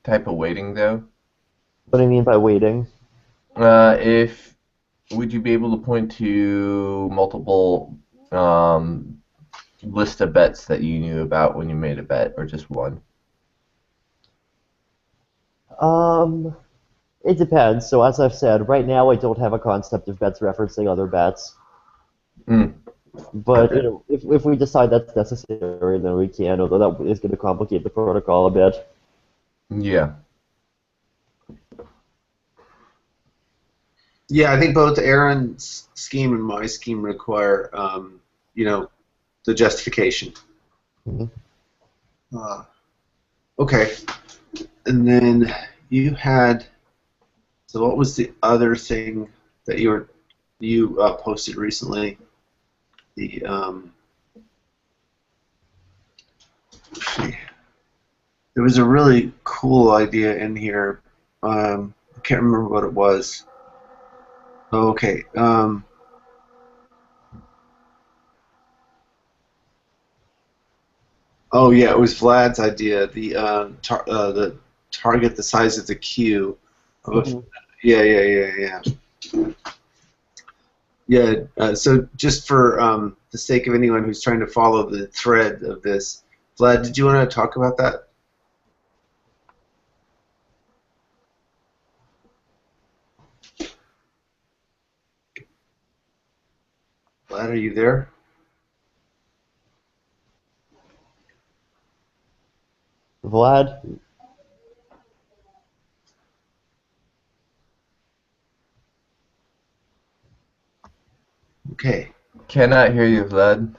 type of weighting though? What do you mean by waiting? If would you be able to point to multiple list of bets that you knew about when you made a bet, or just one? Um, it depends. So as I've said, right now I don't have a concept of bets referencing other bets. Mm, But okay. if we decide that's necessary, then we can. Although that is going to complicate the protocol a bit. Yeah. Yeah, I think both Aaron's scheme and my scheme require, you know, the justification. Mhm. Uh, okay, and then you had. So what was the other thing that you posted recently? The there was a really cool idea in here. I can't remember what it was. Oh, okay. Oh yeah, it was Vlad's idea. The target the size of the queue. Of, Mhm. yeah. Yeah. So just for the sake of anyone who's trying to follow the thread of this, Vlad, did you want to talk about that? Vlad, are you there? Vlad, Okay. Cannot hear you, Vlad.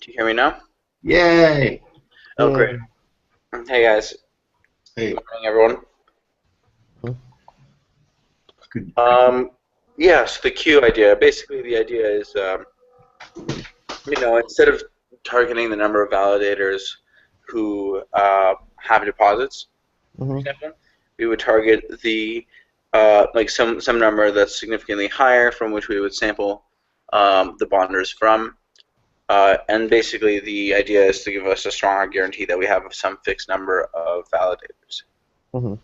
Do you hear me now? Yay! Oh, great. hey. Hey, guys. Hey, Good morning, everyone. Mhm. good. Yeah, so the queue idea. Basically, the idea is, instead of targeting the number of validators who have deposits, for Mhm. example, we would target the like some number that's significantly higher from which we would sample the bonders from. And basically, the idea is to give us a stronger guarantee that we have some fixed number of validators. Mhm.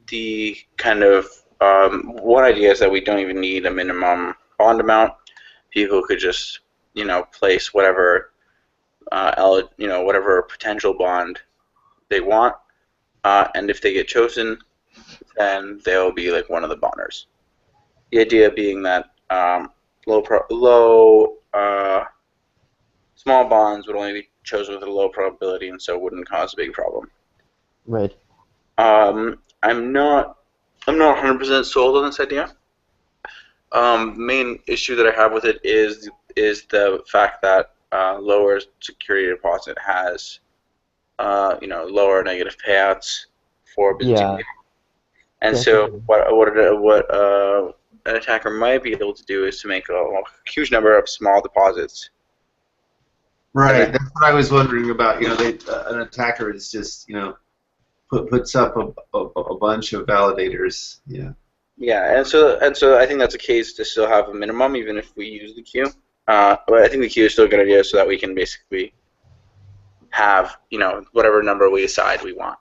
The kind of one idea is that we don't even need a minimum bond amount. People could just, place whatever, whatever potential bond they want, and if they get chosen, then they'll be like one of the bonders. The idea being that small bonds would only be chosen with a low probability, and so wouldn't cause a big problem. Right. I'm not 100% sold on this idea. Main issue that I have with it is the fact that lower security deposit has lower negative payouts for Byzantine. Yeah. And so Definitely. what an attacker might be able to do is to make a huge number of small deposits. And Right, then, that's what I was wondering about. An attacker is just, puts up a bunch of validators. Yeah. yeah, and so I think that's a case to still have a minimum, even if we use the queue. But I think the queue is still a good idea, so that we can basically have whatever number we decide we want.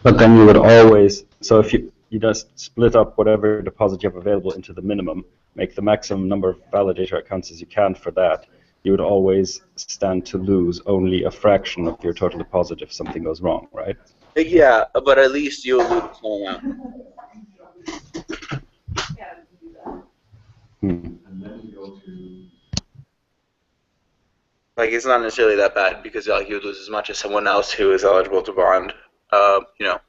But then you would always, so if you just split up whatever deposit you have available into the minimum, make the maximum number of validator accounts as you can for that, you would always stand to lose only a fraction of your total deposit if something goes wrong, right? Yeah, but at least you'll lose a small amount. Hmm. Like, it's not necessarily that bad because like you would lose as much as someone else who is eligible to bond. You know.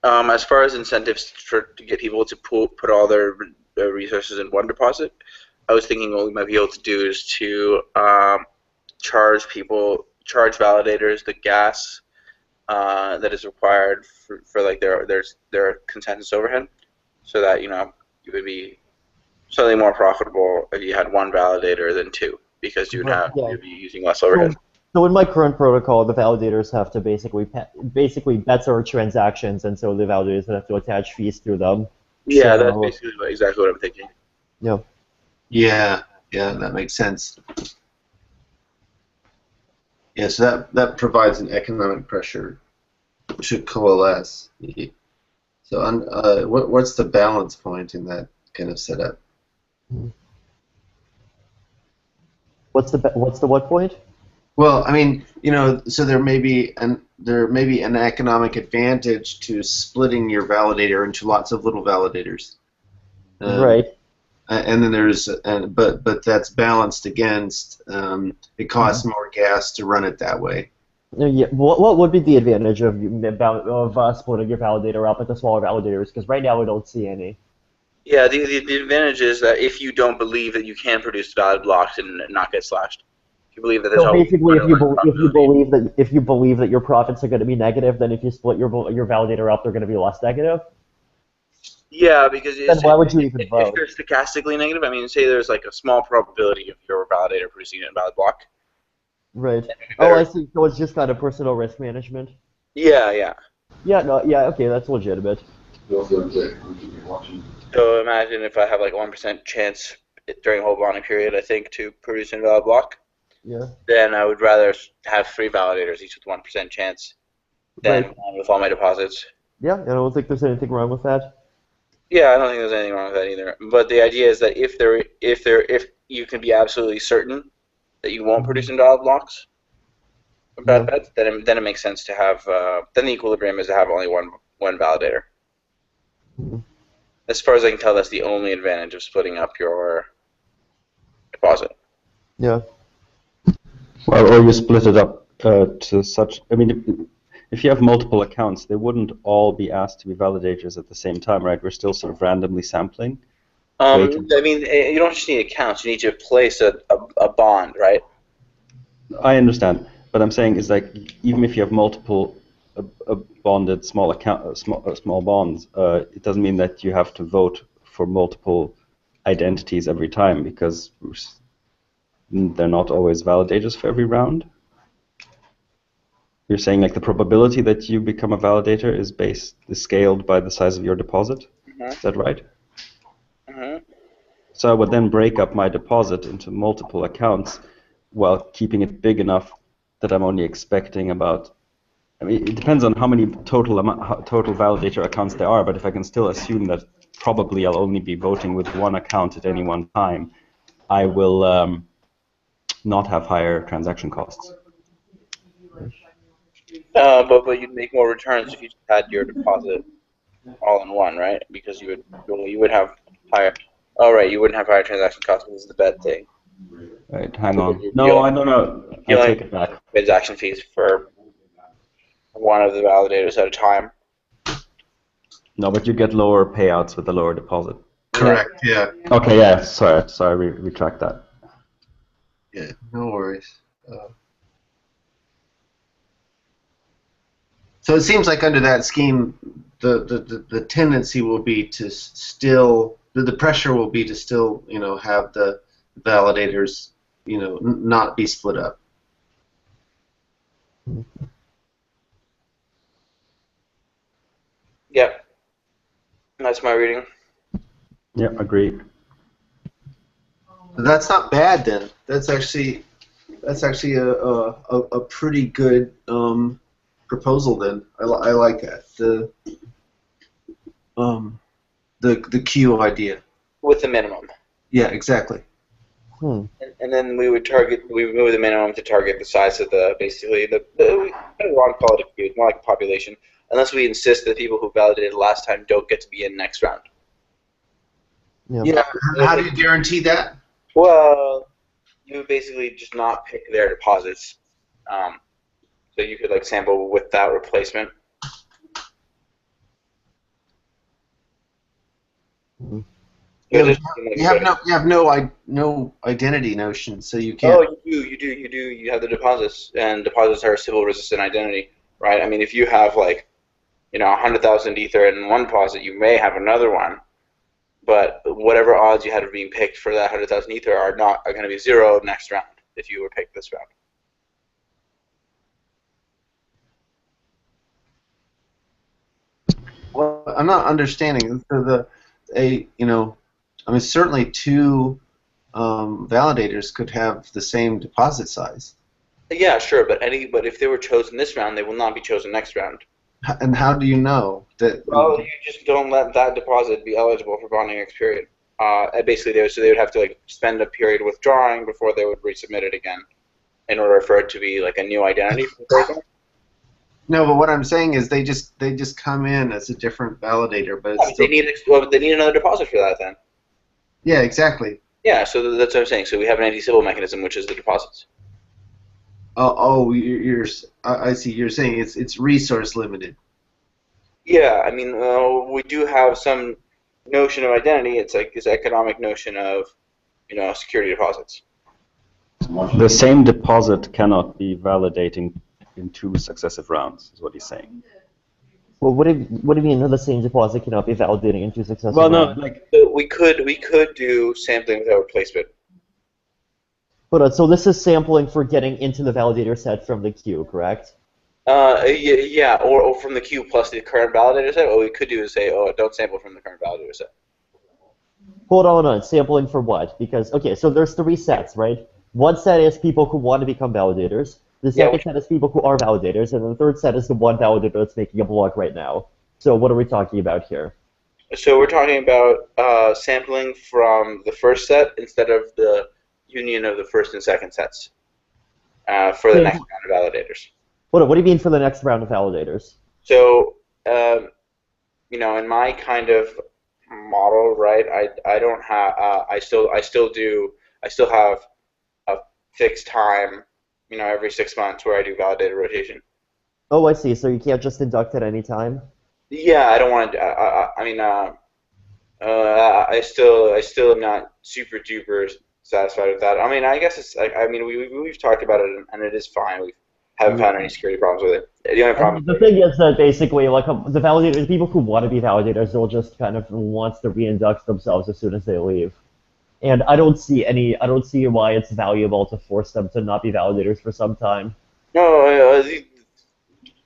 As far as incentives to get people to put all their resources in one deposit, I was thinking what we might be able to do is to charge validators the gas that is required for like their consensus overhead, so that you would be slightly more profitable if you had one validator than two, because Right, yeah. you'd be using less So, overhead. so in my current protocol, the validators have to basically bets are transactions, and so the validators have to attach fees through them. Yeah, that's So, basically exactly what I'm thinking. yeah. Yeah, yeah, that makes sense. Yeah, so that provides an economic pressure to coalesce. So, what's the balance point in that kind of setup? What's the what point? Well, I mean, so there may be an economic advantage to splitting your validator into lots of little validators. Right. And then but that's balanced against it costs more gas to run it that way. Yeah. What would be the advantage of splitting your validator up into smaller validators? Because right now I don't see any. Yeah, the advantage is that if you don't believe that you can produce valid blocks and not get slashed, if you believe that there's So always basically, underlying probability. if you believe that your profits are going to be negative, then if you split your validator up, they're going to be less negative. Yeah, because Then why would you even if vote? they're stochastically negative, I mean, say there's like a small probability of your validator producing an invalid block. Right. Then it'd be Oh, I better. see. So it's just kind of personal risk management. Yeah, yeah. Yeah. No. Yeah. Okay. That's legitimate. So imagine if I have like a 1% chance during a whole bonding period, I think, to produce an invalid block, Yeah. then I would rather have three validators, each with 1% chance, than Right. one with all my deposits. Yeah. I don't think there's anything wrong with that. Yeah, I don't think there's anything wrong with that either. But the idea is that if you can be absolutely certain that you won't produce invalid blocks or bad Yeah. bets, then it makes sense to have then the equilibrium is to have only one validator. Mhm. As far as I can tell, that's the only advantage of splitting up your deposit. Yeah. Well, or you split it up to such. I mean, if you have multiple accounts, they wouldn't all be asked to be validators at the same time, right? We're still sort of randomly sampling. Waiting. I mean, you don't just need accounts. You need to place a bond, right? I understand, but I'm saying is like even if you have multiple bonded small bonds, it doesn't mean that you have to vote for multiple identities every time because they're not always validators for every round. You're saying like the probability that you become a validator is scaled by the size of your deposit. Mm-hmm. Is that right? Mm-hmm. So I would then break up my deposit into multiple accounts while keeping it big enough that I'm only expecting about. I mean, it depends on how many total validator accounts there are, but if I can still assume that probably I'll only be voting with one account at any one time, I will not have higher transaction costs. But you'd make more returns if you just had your deposit all in one, right? Because you would have higher. Oh, right, you wouldn't have higher transaction costs. This is the bet thing. Right, hang Because on. you're No, I don't know. I dealing take it back. transaction fees for one of the validators at a time. No, but you get lower payouts with the lower deposit. Correct. Yeah. Okay, yeah, sorry, retract that. Yeah. No worries. So it seems like under that scheme, the tendency will be to still the pressure will be to still have the validators not be split up. Yep, that's my reading. Yeah, agreed. But that's not bad then. That's actually a pretty good proposal then. I like that the queue idea. With the minimum. Yeah, exactly. And then we would move the minimum to target the size of basically I don't want to call it a queue, it's more like a population, unless we insist that people who validated last time don't get to be in next round. Yeah. Yeah. How do you guarantee that? Well, you would basically just not pick their deposits. So you could like sample without replacement. Yeah, but you have no identity notion, so you Oh, can't. you do. You have the deposits, and deposits are a Sybil resistant identity. right? I mean, if you have like 100,000 ether in one deposit, you may have another one, but whatever odds you had of being picked for that 100,000 ether are going to be zero next round if you were picked this round. Well, I'm not understanding. I mean, certainly two validators could have the same deposit size. Yeah, sure, but if they were chosen this round, they will not be chosen next round. And how do you know that? Well, you just don't let that deposit be eligible for bonding next period. Basically, they would have to like spend a period withdrawing before they would resubmit it again, in order for it to be like a new identity for the person. No, but what I'm saying is they just come in as a different validator, but it's still... they need another deposit for that then. Yeah, exactly. Yeah, so that's what I'm saying. So we have an anti-sybil mechanism, which is the deposits. I see. You're saying it's resource limited. Yeah, I mean, we do have some notion of identity. It's like this economic notion of, security deposits. The same deposit cannot be validating in 2 successive rounds, is what he's saying. Well, what do you mean the same deposit cannot be validating into successive Well, no, rounds? like So we could do sampling without replacement. Hold on, so this is sampling for getting into the validator set from the queue, correct? Yeah, or from the queue plus the current validator set. What we could do is say, don't sample from the current validator set. Hold on, sampling for what? Because, okay, so there's 3 sets, right? One set is people who want to become validators. The second set is people who are validators, and the third set is the one validator that's making a block right now. So what are we talking about here? So we're talking about sampling from the first set instead of the union of the first and second sets for the next round of validators. Hold on, what do you mean for the next round of validators? So, in my kind of model, right? I don't have I still have a fixed time, every 6 months where I do validator rotation. Oh, I see. So you can't just induct at any time? Yeah, I don't want to. I still am not super duper satisfied with that. I mean, I guess it's. We've talked about it, and it is fine. We haven't found any security problems with it. The only problem. The thing is that basically, like the people who want to be validators, they'll just kind of want to reinduct themselves as soon as they leave. And I don't see why it's valuable to force them to not be validators for some time. No,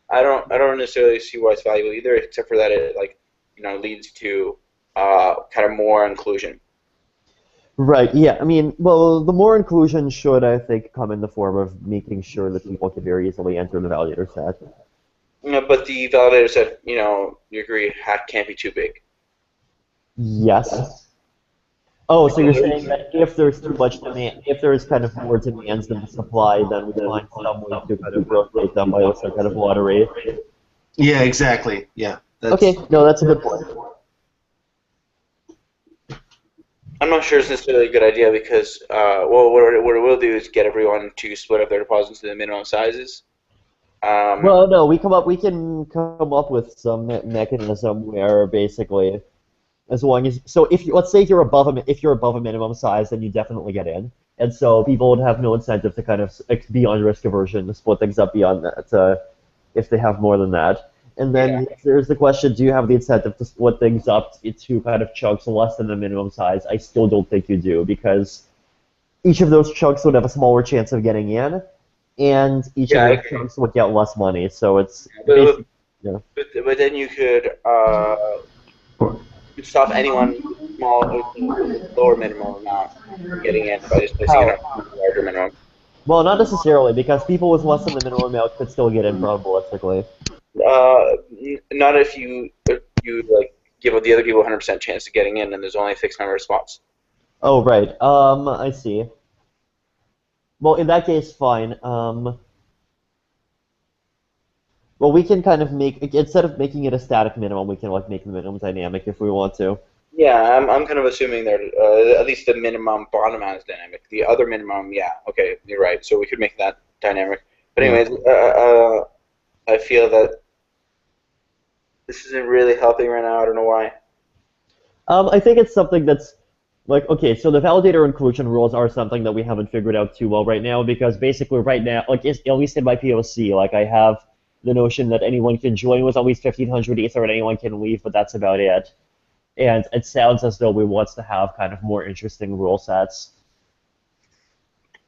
I don't necessarily see why it's valuable either, except for that it leads to kind of more inclusion. Right, yeah. I mean, well, the more inclusion should, I think, come in the form of making sure that people can very easily enter the validator set. But the validator set, you agree, can't be too big. Yes. Oh, so you're saying that if there's too much demand, if there's kind of more demands than the supply, then we find some way to kind of rotate them by some kind of lottery. Yeah, exactly. Yeah. Okay, no, that's a good point. I'm not sure it's necessarily a good idea because, what it will do is get everyone to split up their deposits to the minimum sizes. Well, no, we can come up with some mechanism where basically, as long as let's say if you're above a minimum size, then you definitely get in, and so people would have no incentive to kind of be on risk aversion to split things up beyond that if they have more than that. And then there's the question: do you have the incentive to split things up into kind of chunks less than the minimum size? I still don't think you do, because each of those chunks would have a smaller chance of getting in, and each of those chunks would get less money. So it's but then you could stop anyone lower minimum amount getting in by just placing it on a larger minimum. Well, not necessarily, because people with less than the minimum amount could still get in probabilistically. Not if you give the other people 100% chance of getting in, and there's only a fixed number of spots. Oh, right. I see. Well, in that case, fine. Well, we can kind of instead of making it a static minimum, we can make the minimum dynamic if we want to. Yeah, I'm kind of assuming that at least the minimum bond amount is dynamic. The other minimum, yeah, okay, you're right. So we could make that dynamic. But anyways, I feel that this isn't really helping right now. I don't know why. I think it's something that's okay, so the validator inclusion rules are something that we haven't figured out too well right now, because basically right now, at least in my POC, I have the notion that anyone can join with at least 1,500 ether and anyone can leave, but that's about it. And it sounds as though we want to have kind of more interesting rule sets.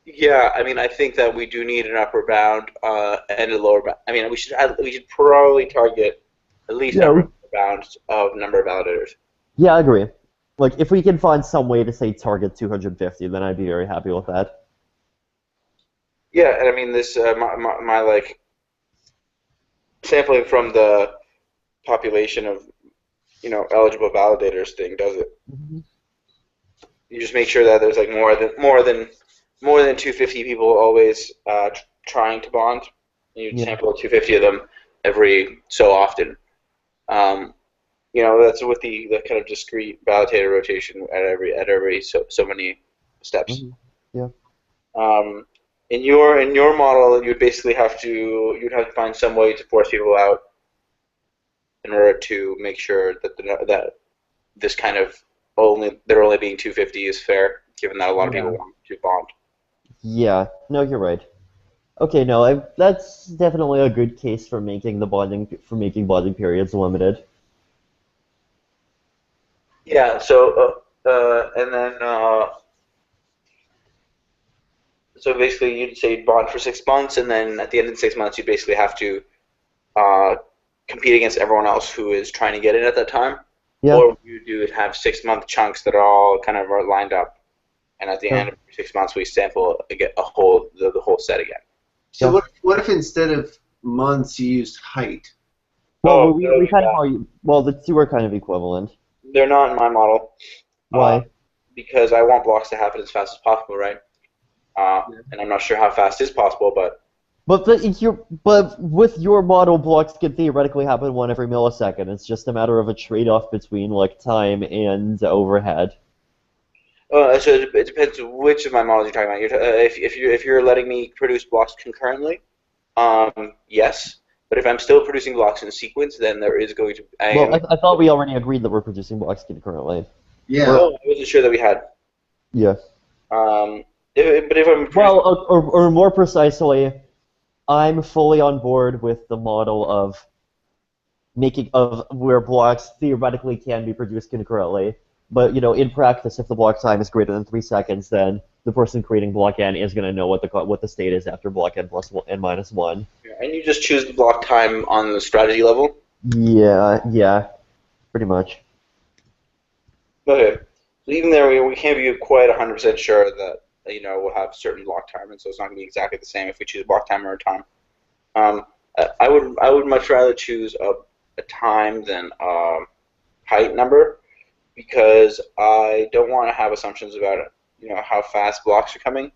Yeah, I mean, I think that we do need an upper bound and a lower bound. I mean, we should probably target at least upper bounds of number of validators. Yeah, I agree. Like, if we can find some way to, say, target 250, then I'd be very happy with that. Yeah, and I mean, this, my like, sampling from the population of, eligible validators thing does it. Mm-hmm. You just make sure that there's, like, more than 250 people always trying to bond. You sample 250 of them every so often. That's with the kind of discrete validator rotation at every so many steps. Mm-hmm. Yeah. In your model, you'd basically have to find some way to force people out in order to make sure that this kind of there only being 250 is fair, given that a lot of people want to bond. Yeah. No, you're right. Okay, no, that's definitely a good case for making bonding periods limited. Yeah. So and then so basically you'd say bond for 6 months, and then at the end of the 6 months, you'd basically have to compete against everyone else who is trying to get in at that time. Yeah. Or what you do is have 6-month chunks that are all kind of lined up, and at the end of 6 months, we sample the whole set again. So what if instead of months you used height? Well, we kind of the two are kind of equivalent. They're not in my model. Why? Because I want blocks to happen as fast as possible, right? And I'm not sure how fast is possible, but. But with your model, blocks can theoretically happen 1 every millisecond. It's just a matter of a trade-off between like time and overhead. So it depends which of my models you're talking about. If you're letting me produce blocks concurrently, yes. But if I'm still producing blocks in sequence, then there is going to. I thought we already agreed that we're producing blocks concurrently. Yeah. Well, I wasn't sure that we had. Yeah. But if I'm or more precisely, I'm fully on board with the model of where blocks theoretically can be produced concurrently. But in practice, if the block time is greater than 3 seconds, then the person creating block n is going to know what the state is after block n plus n minus 1. And you just choose the block time on the strategy level? Yeah, pretty much. Okay. So even there, we can't be quite 100% sure that we'll have certain block time, and so it's not going to be exactly the same if we choose block time or a time. I would much rather choose a time than height number, because I don't want to have assumptions about how fast blocks are coming,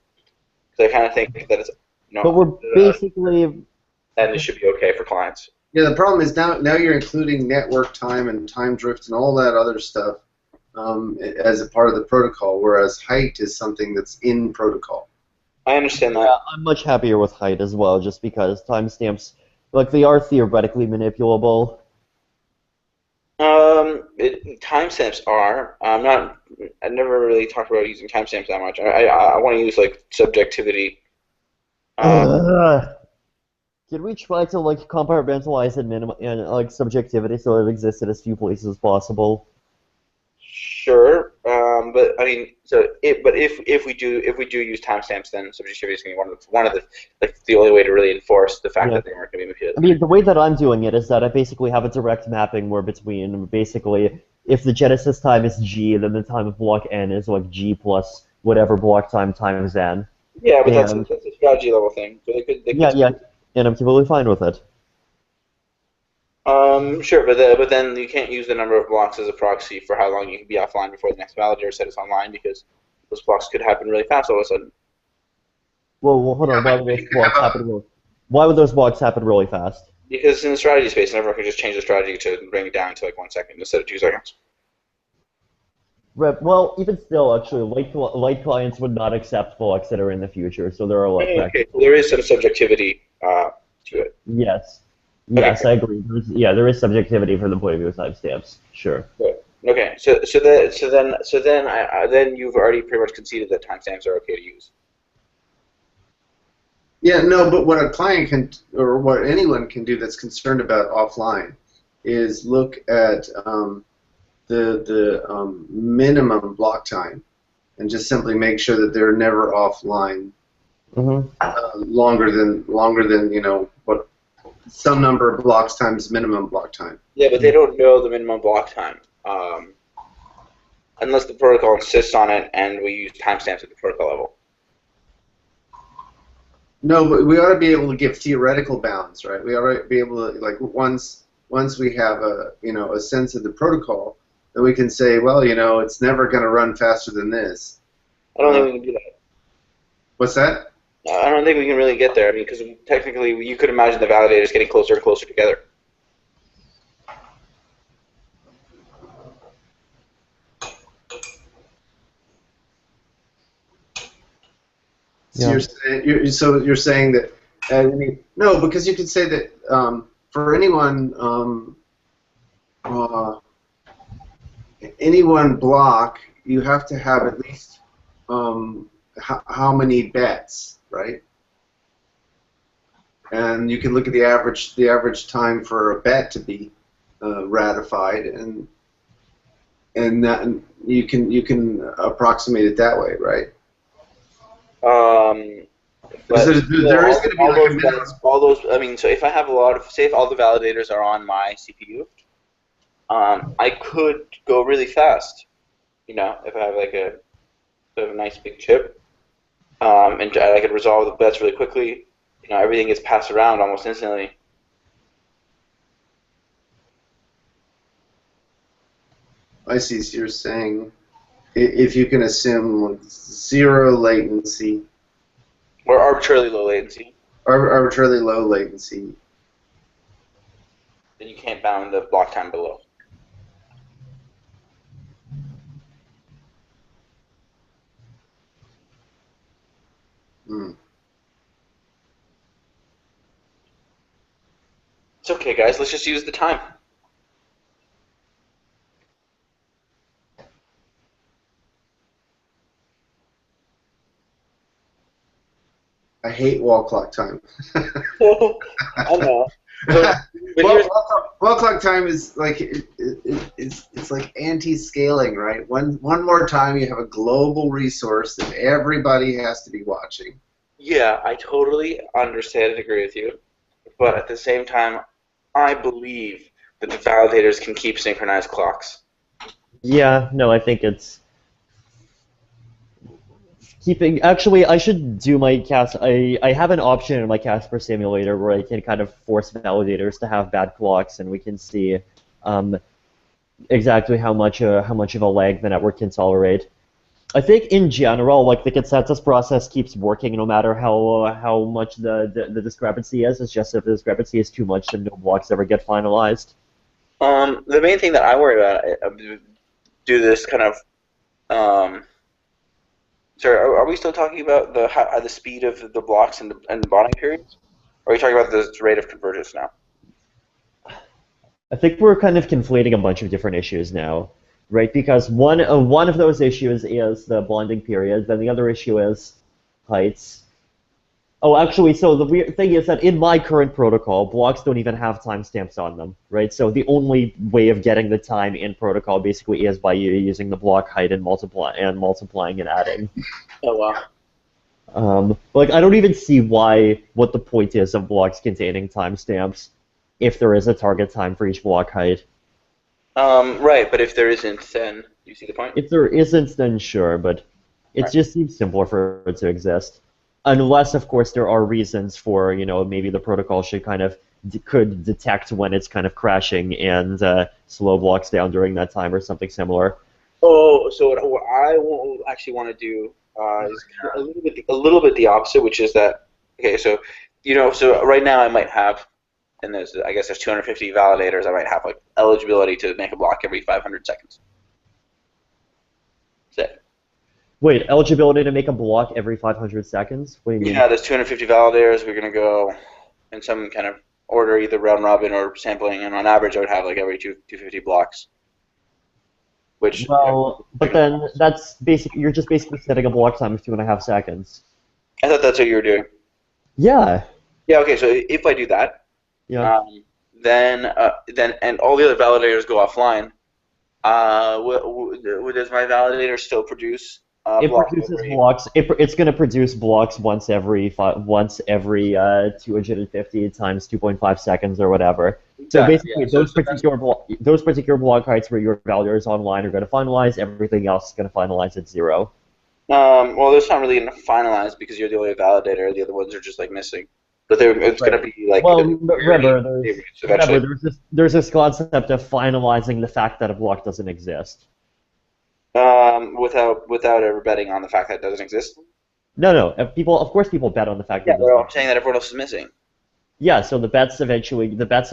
because I kind of think that it's but we're basically and it should be okay for clients. Yeah, the problem is now you're including network time and time drift and all that other stuff as a part of the protocol, whereas height is something that's in protocol. I understand that. Yeah, I'm much happier with height as well, just because timestamps, they are theoretically manipulable. Timestamps are. I never really talked about using timestamps that much. I want to use subjectivity. Can we try to compartmentalize and subjectivity so it exists in as few places as possible? Sure, but I mean, if we do use timestamps, then subjectivity is going to be one of the only way to really enforce the fact that they aren't going to be manipulated. I mean, the way that I'm doing it is that I basically have a direct mapping where between basically if the genesis time is g, then the time of block n is g plus whatever block time times n. Yeah, but that's a strategy level thing. So they could and I'm completely fine with it. Sure, but then you can't use the number of blocks as a proxy for how long you can be offline before the next validator set is online, because those blocks could happen really fast all of a sudden. Well, hold on. Why would those blocks happen really fast? Because in the strategy space, everyone can just change the strategy to bring it down to 1 second instead of 2 seconds. Right. Well, even still, actually, light clients would not accept blocks that are in the future, so there are a lot. Okay, so there is some subjectivity to it. Yes. Yes, I agree. There is subjectivity from the point of view of timestamps. Sure. Good. Okay, so then you've already pretty much conceded that timestamps are okay to use. Yeah, no, but what a client can, or what anyone can do that's concerned about offline, is look at the minimum block time, and just simply make sure that they're never offline longer than what some number of blocks times minimum block time. Yeah, but they don't know the minimum block time. Unless the protocol insists on it and we use timestamps at the protocol level. No, but we ought to be able to give theoretical bounds, right? We ought to be able to, like, once we have a sense of the protocol, then we can say, well, it's never going to run faster than this. I don't think we can do that. What's that? I don't think we can really get there. I mean, because technically you could imagine the validators getting closer and closer together. So you're saying that no, because you could say that for any one block, you have to have at least how many bets, right? And you can look at the average time for a bet to be ratified, and that, you can approximate it that way, right? But there is going to be all like those bets, all those. I mean, so if I have a lot of, say, if all the validators are on my CPU, I could go really fast. If I have like a nice big chip, and I could resolve the bets really quickly. Everything gets passed around almost instantly. I see. So you're saying if you can assume zero latency Or arbitrarily low latency, arbitrarily low latency, then you can't bound the block time below. It's okay, guys. Let's just use the time. I hate wall clock time. I know. But wall clock time is like it's like anti-scaling, right? One more time, you have a global resource that everybody has to be watching. Yeah, I totally understand and agree with you, but at the same time, I believe that the validators can keep synchronized clocks. Yeah, no, I think it's keeping. Actually, I should do my I have an option in my Casper simulator where I can kind of force validators to have bad clocks, and we can see exactly how much of a lag the network can tolerate. I think in general, like, the consensus process keeps working no matter how much the discrepancy is. It's just if the discrepancy is too much, then no blocks ever get finalized. The main thing that I worry about, do this kind of. Sorry, are we still talking about the speed of the blocks and the bonding periods? Or are we talking about the rate of convergence now? I think we're kind of conflating a bunch of different issues now, right? Because one of those issues is the bonding period, then the other issue is heights. Oh, actually, so the weird thing is that in my current protocol, blocks don't even have timestamps on them, right? So the only way of getting the time in protocol basically is by using the block height and multiplying and adding. Oh, wow. Like, I don't even see what the point is of blocks containing timestamps if there is a target time for each block height. Right, but if there isn't, then you see the point? If there isn't, then sure, but it just seems simpler for it to exist. Unless, of course, there are reasons for, maybe the protocol should kind of could detect when it's kind of crashing and slow blocks down during that time or something similar. Oh, so what I actually want to do is a little bit the opposite, which is that, okay, so so right now I might have, and I guess there's 250 validators. I might have like eligibility to make a block every 500 seconds. That's it. Wait, eligibility to make a block every 500 seconds? What do you mean? Yeah, there's 250 validators. We're gonna go in some kind of order, either round robin or sampling, and on average, I would have like every 250 blocks. Which, well, but then that's you're just basically setting a block time of 2.5 seconds. I thought that's what you were doing. Yeah. Yeah. Okay. So if I do that, Yeah. then and all the other validators go offline. Does my validator still produce It blocks produces every? blocks. It's going to produce blocks once every 250 times 2.5 seconds or whatever. So Exactly. Yeah. basically, So that's those particular block heights where your validator is online are going to finalize. Everything else is going to finalize at 0. well, there's not really enough finalized because you're the only validator. The other ones are just like missing. But it's Right. gonna be like Well, very favorites eventually. there's this concept of finalizing the fact that a block doesn't exist. Without ever betting on the fact that it doesn't exist. No. Of course, people bet on the fact that Yeah, it they're doesn't all saying exist. that everyone else is missing. Yeah, so the bets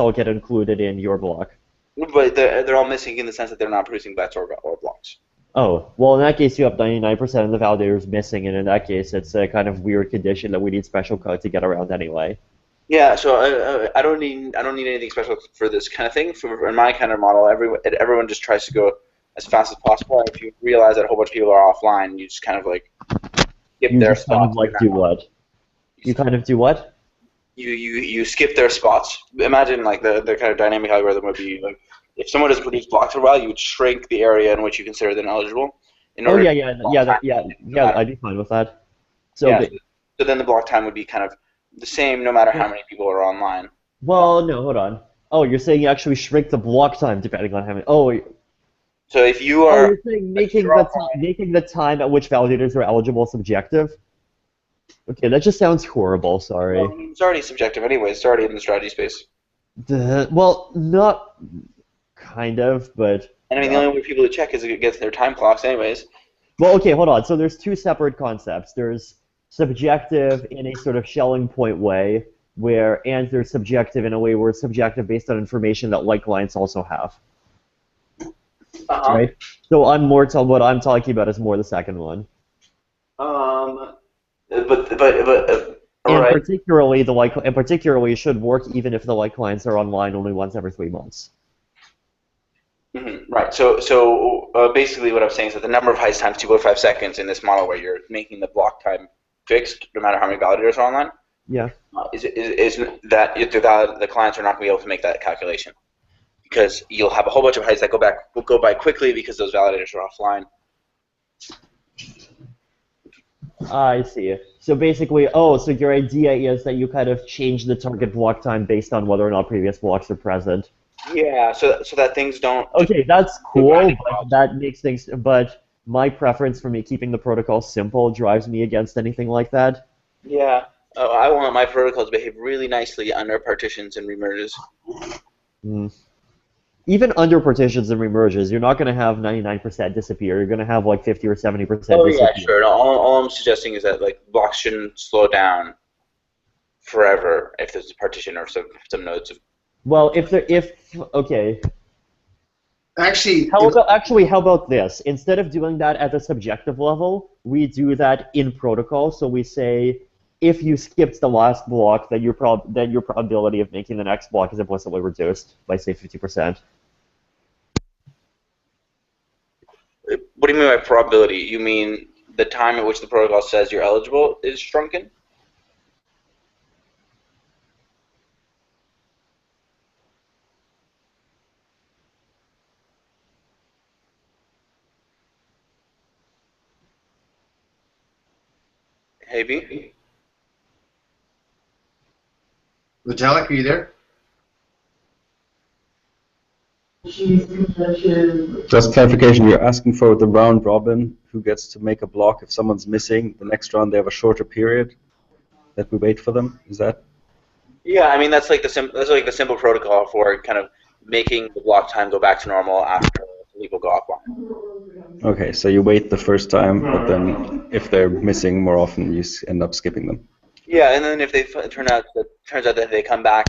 all get included in your block. But they're all missing in the sense that they're not producing bets or blocks. Oh, well, in that case, you have 99% of the validators missing, and in that case, it's a kind of weird condition that we need special code to get around anyway. Yeah, so I don't need anything special for this kind of thing. In my kind of model, everyone just tries to go as fast as possible. And if you realize that a whole bunch of people are offline, you just kind of like skip You their just kind of spots. like do what? You kind of do what? You skip their spots. Imagine like the kind of dynamic algorithm would be like if someone doesn't produce blocks for a while, you would shrink the area in which you consider them eligible in Oh order yeah, to yeah, block yeah, time. No yeah. matter. I'd be fine with that. So, Yeah. So then the block time would be kind of the same no matter how many people are online. well, no, hold on. Oh, you're saying you actually shrink the block time depending on how many. So if you Oh, are you're saying if you're offline, making the time at which validators are eligible subjective. Okay, that just sounds horrible. well, Sorry. I mean, it's already subjective anyway. It's already in the strategy space. Well, not kind of, but And I mean, the yeah. only way people to check is if it gets their time clocks anyways. Well, okay, hold on. So there's two separate concepts. There's subjective in a sort of Schelling point way, and there's subjective in a way where it's subjective based on information that like clients also have, Uh-huh. right? So what I'm talking about is more the second one. All And right. particularly should work even if the like clients are online only once every 3 months. Right. So basically, what I'm saying is that the number of heights times 2.5 seconds in this model, where you're making the block time fixed, no matter how many validators are online, Yeah. is that the clients are not going to be able to make that calculation because you'll have a whole bunch of heights that will go by quickly because those validators are offline. I see. So basically, so your idea is that you kind of change the target block time based on whether or not previous blocks are present. Yeah. So that things don't. Okay, that's go cool, grinding but wild. that makes things. But my preference for me keeping the protocol simple drives me against anything like that. Yeah. I want my protocol to behave really nicely under partitions and remerges. Mm. Even under partitions and remerges, you're not going to have 99% disappear. You're going to have like 50 or 70% Oh yeah, disappear. sure. No, all I'm suggesting is that like blocks shouldn't slow down forever if there's a partition or some nodes. Well, okay. Actually, How about this? Instead of doing that at the subjective level, we do that in protocol. So we say, if you skipped the last block, then your probability of making the next block is implicitly reduced by say 50%. What do you mean by probability? You mean the time at which the protocol says you're eligible is shrunken? Hey, V? Vitalik, are you there? Just clarification, you're asking for the round robin, who gets to make a block if someone's missing. The next round they have a shorter period that we wait for them. Is that? Yeah, I mean that's like the simple protocol for kind of making the block time go back to normal after people go offline. Okay, so you wait the first time, but then if they're missing more often, you end up skipping them. Yeah, and then if they turns out that they come back,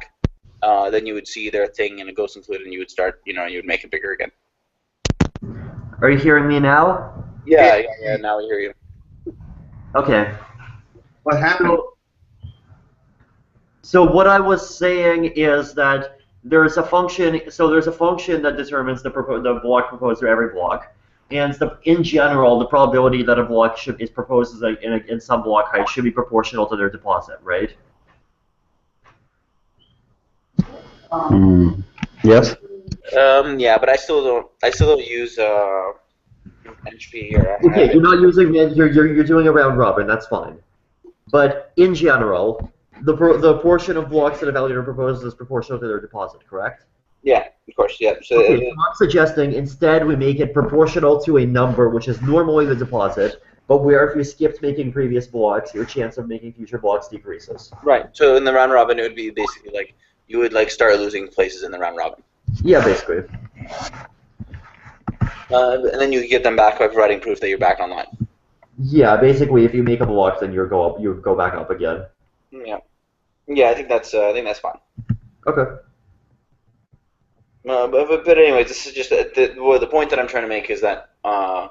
then you would see their thing and a ghost included, and you would start, you would make it bigger again. Are you hearing me now? Yeah. Now we hear you. Okay. What happened? So what I was saying is that there's a function that determines the block proposed for every block, and in general the probability that a block is proposed in some block height should be proportional to their deposit, right? Yes. Yeah, but I still don't use HP or. Okay, you're not using you're doing a round robin. That's fine. But in general, the portion of blocks that a validator proposes is proportional to their deposit, correct? Yeah, of course. Yeah. So Okay, so I'm suggesting instead we make it proportional to a number which is normally the deposit, but where if you skipped making previous blocks, your chance of making future blocks decreases. right. So in the round robin, it would be basically like you would like start losing places in the round robin. Yeah, basically. And then you get them back by providing proof that you're back online. Yeah, basically, if you make a block, then you go back up again. Yeah. Yeah, I think that's fine. Okay. But anyway, this is just the point that I'm trying to make is that I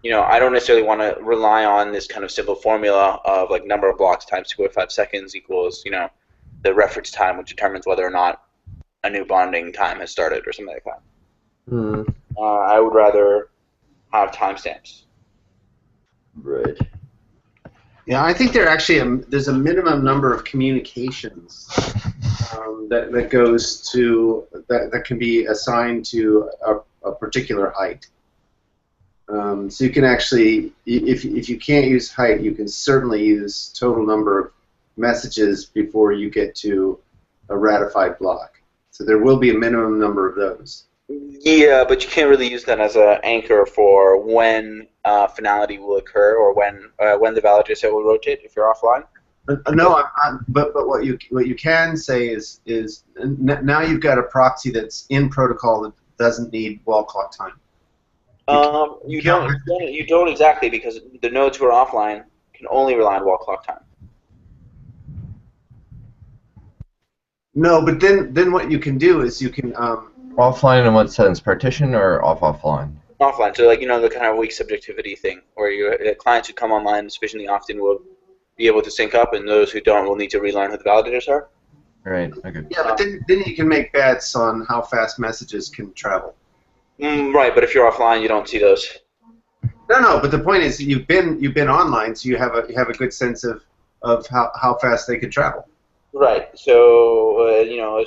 don't necessarily want to rely on this kind of simple formula of like number of blocks times 2.5 seconds equals the reference time, which determines whether or not a new bonding time has started or something like that. I would rather have timestamps. Right. Yeah, I think there's a minimum number of communications that goes to that can be assigned to a particular height. So you can actually, if you can't use height, you can certainly use total number of messages before you get to a ratified block. So there will be a minimum number of those. Yeah, but you can't really use that as an anchor for when finality will occur or when the validator set will rotate if you're offline. No, but what you can say is now you've got a proxy that's in protocol that doesn't need wall clock time. You don't exactly, because the nodes who are offline can only rely on wall clock time. No, but then what you can do is you can offline in what sense? Partition or offline? Offline, so like the kind of weak subjectivity thing, where clients who come online sufficiently often will be able to sync up, and those who don't will need to relearn who the validators are. Right. Okay. Yeah, but then you can make bets on how fast messages can travel. Right, but if you're offline, you don't see those. No, but the point is you've been online, so you have a good sense of how fast they could travel. Right. So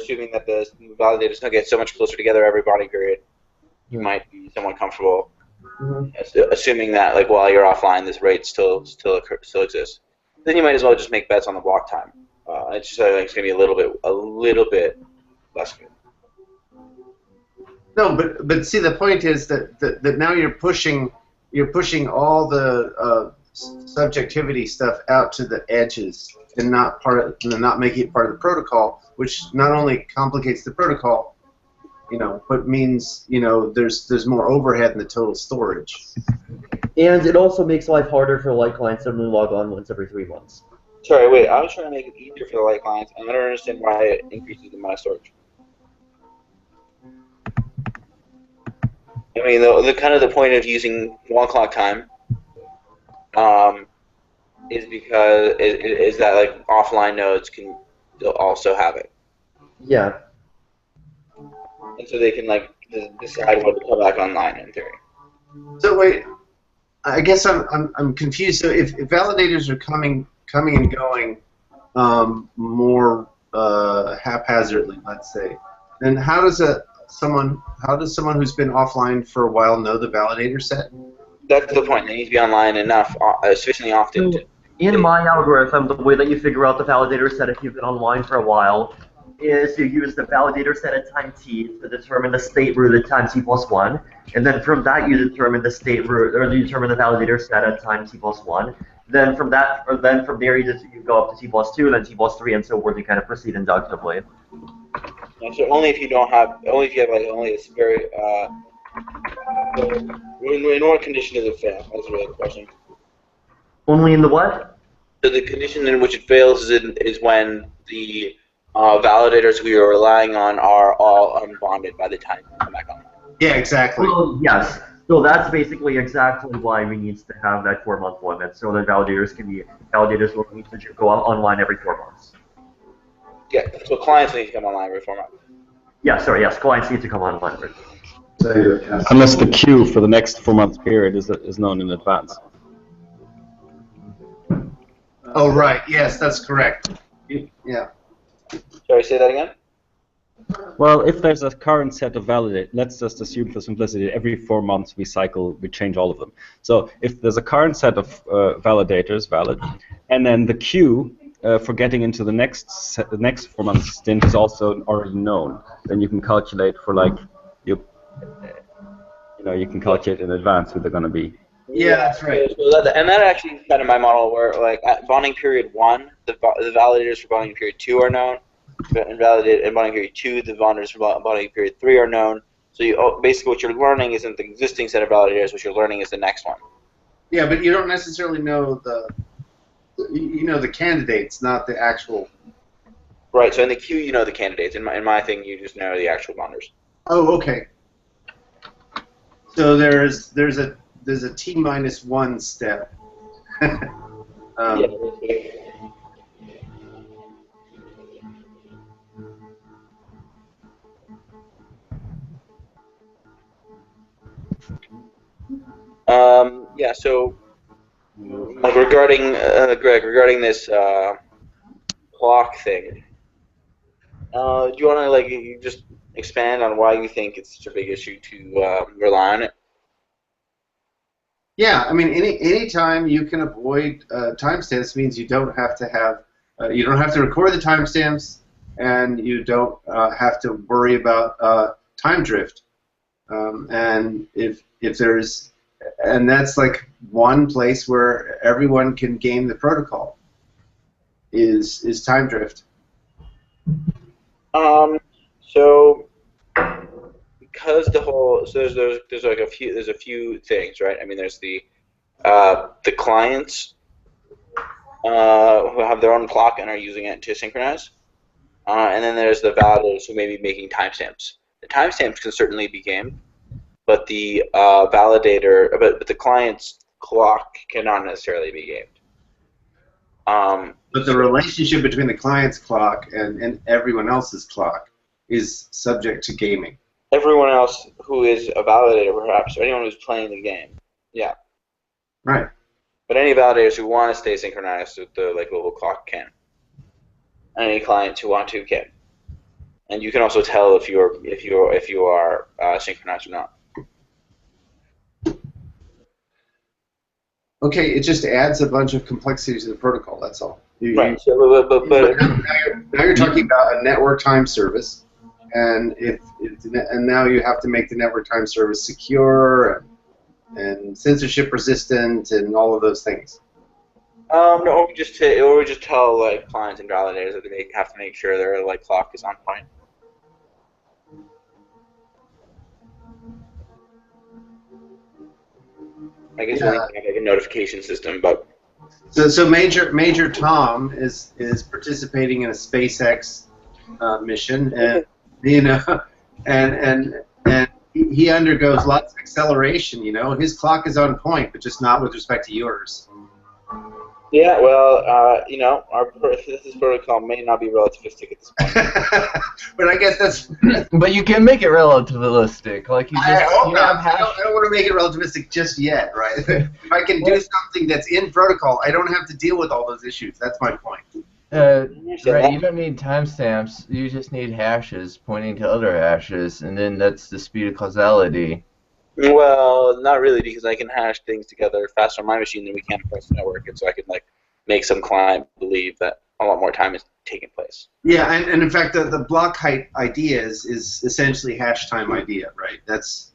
assuming that the validators don't get so much closer together every bonding period, you might be somewhat comfortable assuming that like while you're offline, this rate still exists. Then you might as well just make bets on the block time. It's just it's going to be a little bit less good. No, but see, the point is that now you're pushing all the subjectivity stuff out to the edges and not making it part of the protocol, which not only complicates the protocol, but means there's more overhead in the total storage. And it also makes life harder for light clients to only log on once every 3 months. Sorry, wait. I was trying to make it easier for the light clients, and I don't understand why it increases the amount of storage. I mean, the kind of the point of using wall clock time is because is that like offline nodes can also have it. Yeah. And so they can like decide when to come back online in theory. So wait, I guess I'm confused. So if validators are coming and going more haphazardly, let's say, then how does someone who's been offline for a while know the validator set? That's the point. They need to be online enough, sufficiently often. In my algorithm, the way that you figure out the validator set if you've been online for a while is you use the validator set at time t to determine the state root at time t+1, and then from that you determine the state root, or you determine the validator set at time t+1. Then from there you go up to t+2, then t+3, and so forth. You kind of proceed inductively. And so only if you have only a very in what condition does it fail? That's really the question. Only in the what? So the condition in which it fails is when the validators we are relying on are all unbonded by the time you come back on. Yeah, exactly. Well, yes. So that's basically exactly why we need to have that 4-month limit, so that validators will need to go online every 4 months. Yeah, so clients need to come online every 4 months. Yeah, sorry, yes, clients need to come online every 4 months. Unless the queue for the next 4 month period is known in advance. Oh, right. Yes, that's correct. Yeah. Sorry, say that again? Well, if there's a current set of validate, let's just assume for simplicity, every 4 months we change all of them. So if there's a current set of validators valid, and then the queue for getting into the next 4 months stint is also already known, then you can calculate for you can calculate in advance who they're going to be. Yeah, that's right. And that actually is kind of my model where, like, at bonding period 1, the validators for bonding period 2 are known, and bonding period 2, the validators for bonding period 3 are known. So basically what you're learning isn't the existing set of validators, what you're learning is the next one. Yeah, but you don't necessarily know the candidates, not the actual. Right, so in the queue you know the candidates. In my thing you just know the actual bonders. Oh, okay. So there's a T-1 step. Yeah. Yeah, so like regarding Greg, regarding this clock thing, do you want to you just expand on why you think it's such a big issue to rely on it? Yeah, I mean, any time you can avoid timestamps means you don't have to record the timestamps, and you don't have to worry about time drift. And that's like one place where everyone can game the protocol is time drift. So because there's a few things, right? I mean, there's the clients who have their own clock and are using it to synchronize, and then there's the validators who may be making timestamps. The timestamps can certainly be gamed, but the but the client's clock cannot necessarily be gamed. But the relationship between the client's clock and everyone else's clock is subject to gaming. Everyone else who is a validator, perhaps, or anyone who's playing the game, yeah. Right. But any validators who want to stay synchronized with the local clock can. And any clients who want to can. And you can also tell if you are synchronized or not. Okay, it just adds a bunch of complexity to the protocol. That's all. Right. So, now you're talking about a network time service, and now you have to make the network time service secure and censorship resistant and all of those things. No, or we just tell clients and validators that they have to make sure their clock is on point. I guess we have a notification system, but so Major Tom is participating in a SpaceX mission, and and he undergoes lots of acceleration. His clock is on point, but just not with respect to yours. Yeah, well, this protocol may not be relativistic at this point. But I guess that's. But you can make it relativistic, like I don't want to make it relativistic just yet, right? If I can do something that's in protocol, I don't have to deal with all those issues. That's my point. Right, you don't need timestamps. You just need hashes pointing to other hashes, and then that's the speed of causality. Well, not really, because I can hash things together faster on my machine than we can across the network, and so I can make some client believe that a lot more time is taking place. Yeah, and in fact, the block height idea is essentially hash time idea, right? That's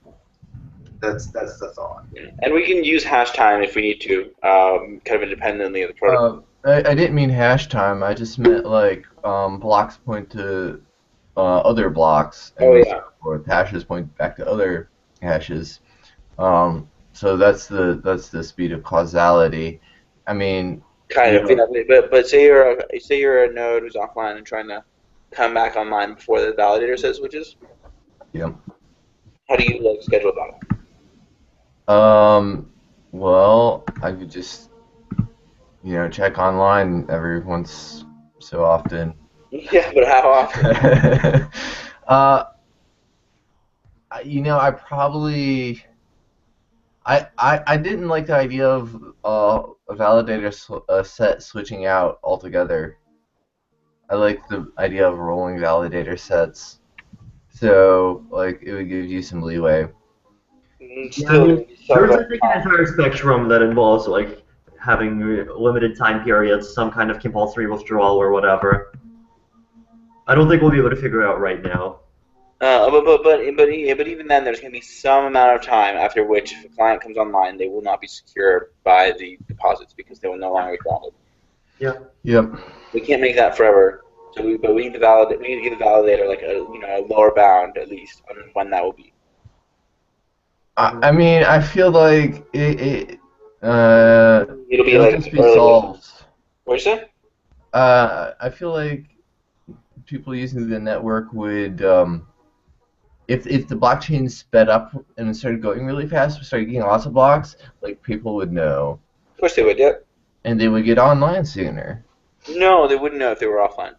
the thought. And we can use hash time if we need to, kind of independently of the protocol. I didn't mean hash time. I just meant blocks point to other blocks, and so forth. Hashes point back to other hashes. So that's the speed of causality. I mean, kind of, but say you're a node who's offline and trying to come back online before the validator says switches. Yeah. How do you schedule that? Well, I could just check online every once so often. Yeah, but how often? I probably I didn't like the idea of a validator set switching out altogether. I like the idea of rolling validator sets. So like it would give you some leeway. There's I think an entire spectrum that involves like having limited time periods, some kind of compulsory withdrawal or whatever. I don't think we'll be able to figure it out right now. But even then, there's going to be some amount of time after which, if a client comes online, they will not be secured by the deposits because they will no longer be valid. Yeah. Yep. We can't make that forever. So we need to validate. We need to give the validator like a lower bound at least on when that will be. I mean, I feel like It'll be it'll like just be solved. What you say? I feel like people using the network would, if the blockchain sped up and started going really fast, started getting lots of blocks, like people would know. Of course they would, yeah. And they would get online sooner. No, they wouldn't know if they were offline.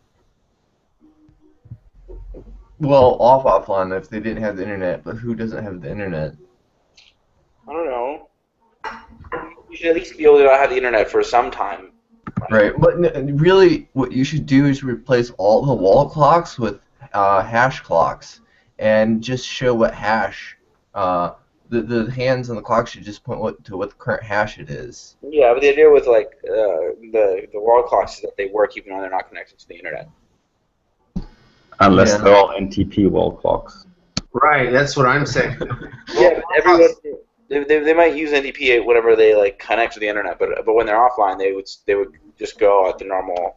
Well, offline if they didn't have the internet, but who doesn't have the internet? I don't know. You should at least be able to have the internet for some time. Right, but really what you should do is replace all the wall clocks with hash clocks and just show what hash, the hands on the clock should just point to what the current hash it is. Yeah, but the idea with like the wall clocks is that they work even when they're not connected to the internet. Unless they're all NTP wall clocks. Right, that's what I'm saying. Yeah, everyone they might use NTP whenever they like connect to the internet, but when they're offline, they would just go at the normal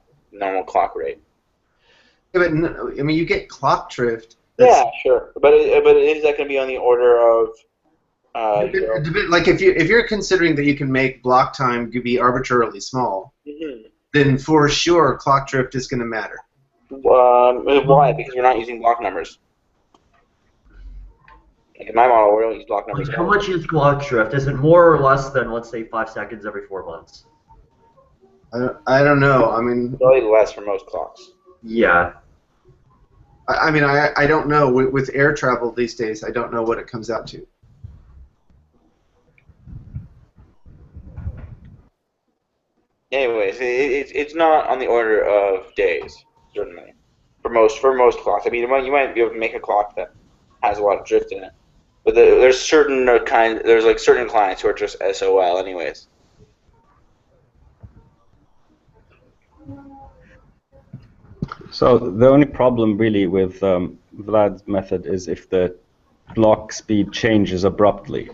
clock rate. Yeah, but no, I mean, you get clock drift. Yeah, sure, but is that going to be on the order of? Like if you're considering that you can make block time be arbitrarily small, then for sure clock drift is going to matter. Why? Because we're not using block numbers. Like in my model, we don't use block numbers. How much is clock drift? Is it more or less than, let's say, 5 seconds every 4 months? I don't know. I mean, probably less for most clocks. Yeah. I mean, I don't know. With air travel these days, I don't know what it comes out to. Anyways, it's not on the order of days, certainly. For most clocks, I mean, you might be able to make a clock that has a lot of drift in it, but there's certain certain clients who are just SOL, anyways. So the only problem really with Vlad's method is if the block speed changes abruptly,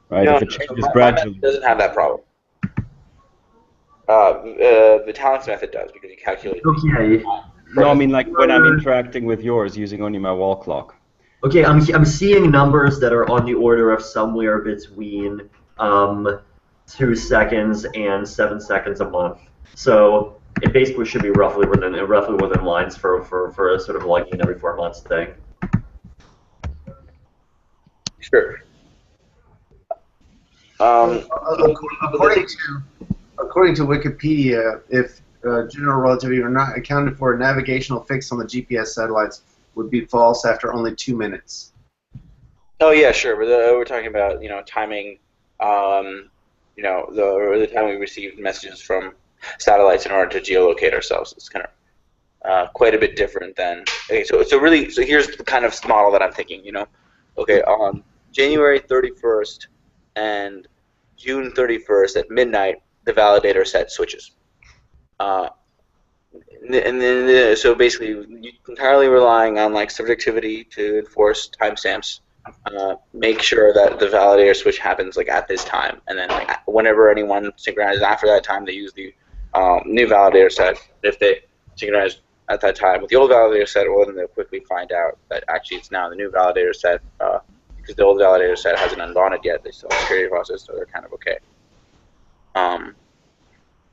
right? No, if it changes gradually, it doesn't have that problem. Vitalik's method does because he calculates. Okay. No, I mean like when I'm interacting with yours using only my wall clock. Okay, I'm seeing numbers that are on the order of somewhere between 2 seconds and 7 seconds a month. So it basically should be roughly within lines for a sort of like an every 4 months thing. Sure. According to Wikipedia, if general relativity are not accounted for, a navigational fix on the GPS satellites would be false after only 2 minutes. Oh yeah, sure. But we're talking about timing. The time we received messages from satellites in order to geolocate ourselves. It's kind of quite a bit different than. Okay, so here's the kind of model that I'm thinking. Okay, on January 31st and June 31st at midnight, the validator set switches. And then, so basically, you're entirely relying on like subjectivity to enforce timestamps. Make sure that the validator switch happens like at this time, and then like whenever anyone synchronizes after that time, they use the new validator set. If they synchronize at that time with the old validator set, well, then they'll quickly find out that actually it's now the new validator set because the old validator set hasn't unbonded yet. They still have a security process, so they're kind of okay.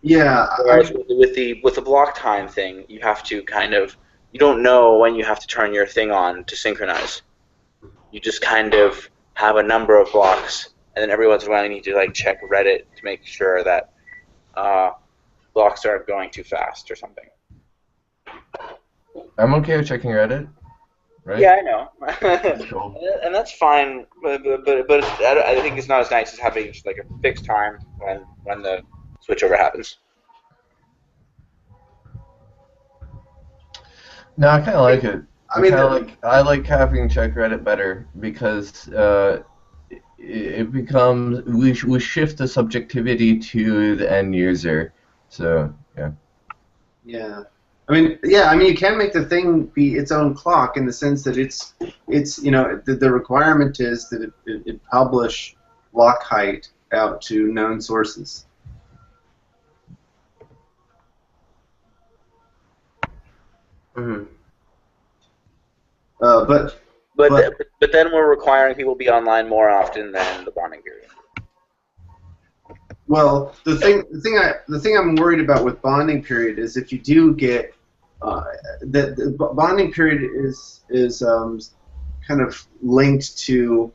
Yeah. Whereas with the block time thing, you have to you don't know when you have to turn your thing on to synchronize. You just kind of have a number of blocks, and then every once in a while you need to like check Reddit to make sure that blocks aren't going too fast or something. I'm okay with checking Reddit. Right? Yeah, I know. That's cool. And that's fine, but I think it's not as nice as having just like a fixed time when the switchover happens. No, I kind of like it. I mean, I like having check Reddit better because it becomes we shift the subjectivity to the end user. So yeah. Yeah. I mean, you can make the thing be its own clock in the sense that it's the requirement is that it publish block height out to known sources. Mm-hmm. But then we're requiring people be online more often than the bonding period. Well, the thing I'm worried about with bonding period is if you do get the bonding period is kind of linked to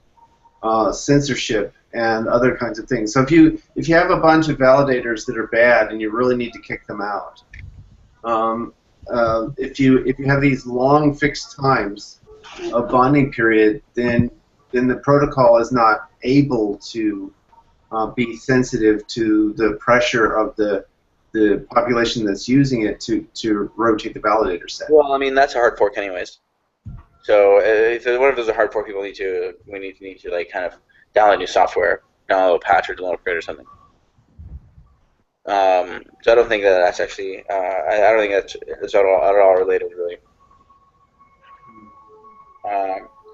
censorship and other kinds of things. So if you have a bunch of validators that are bad and you really need to kick them out, if you have these long fixed times of bonding period, then the protocol is not able to be sensitive to the pressure of the population that's using it to rotate the validator set. Well, I mean that's a hard fork anyways. So what if there's a hard fork? We need to like kind of download new software, download a patch or download a upgrade or something. So I don't think that's actually I don't think that's at all related really.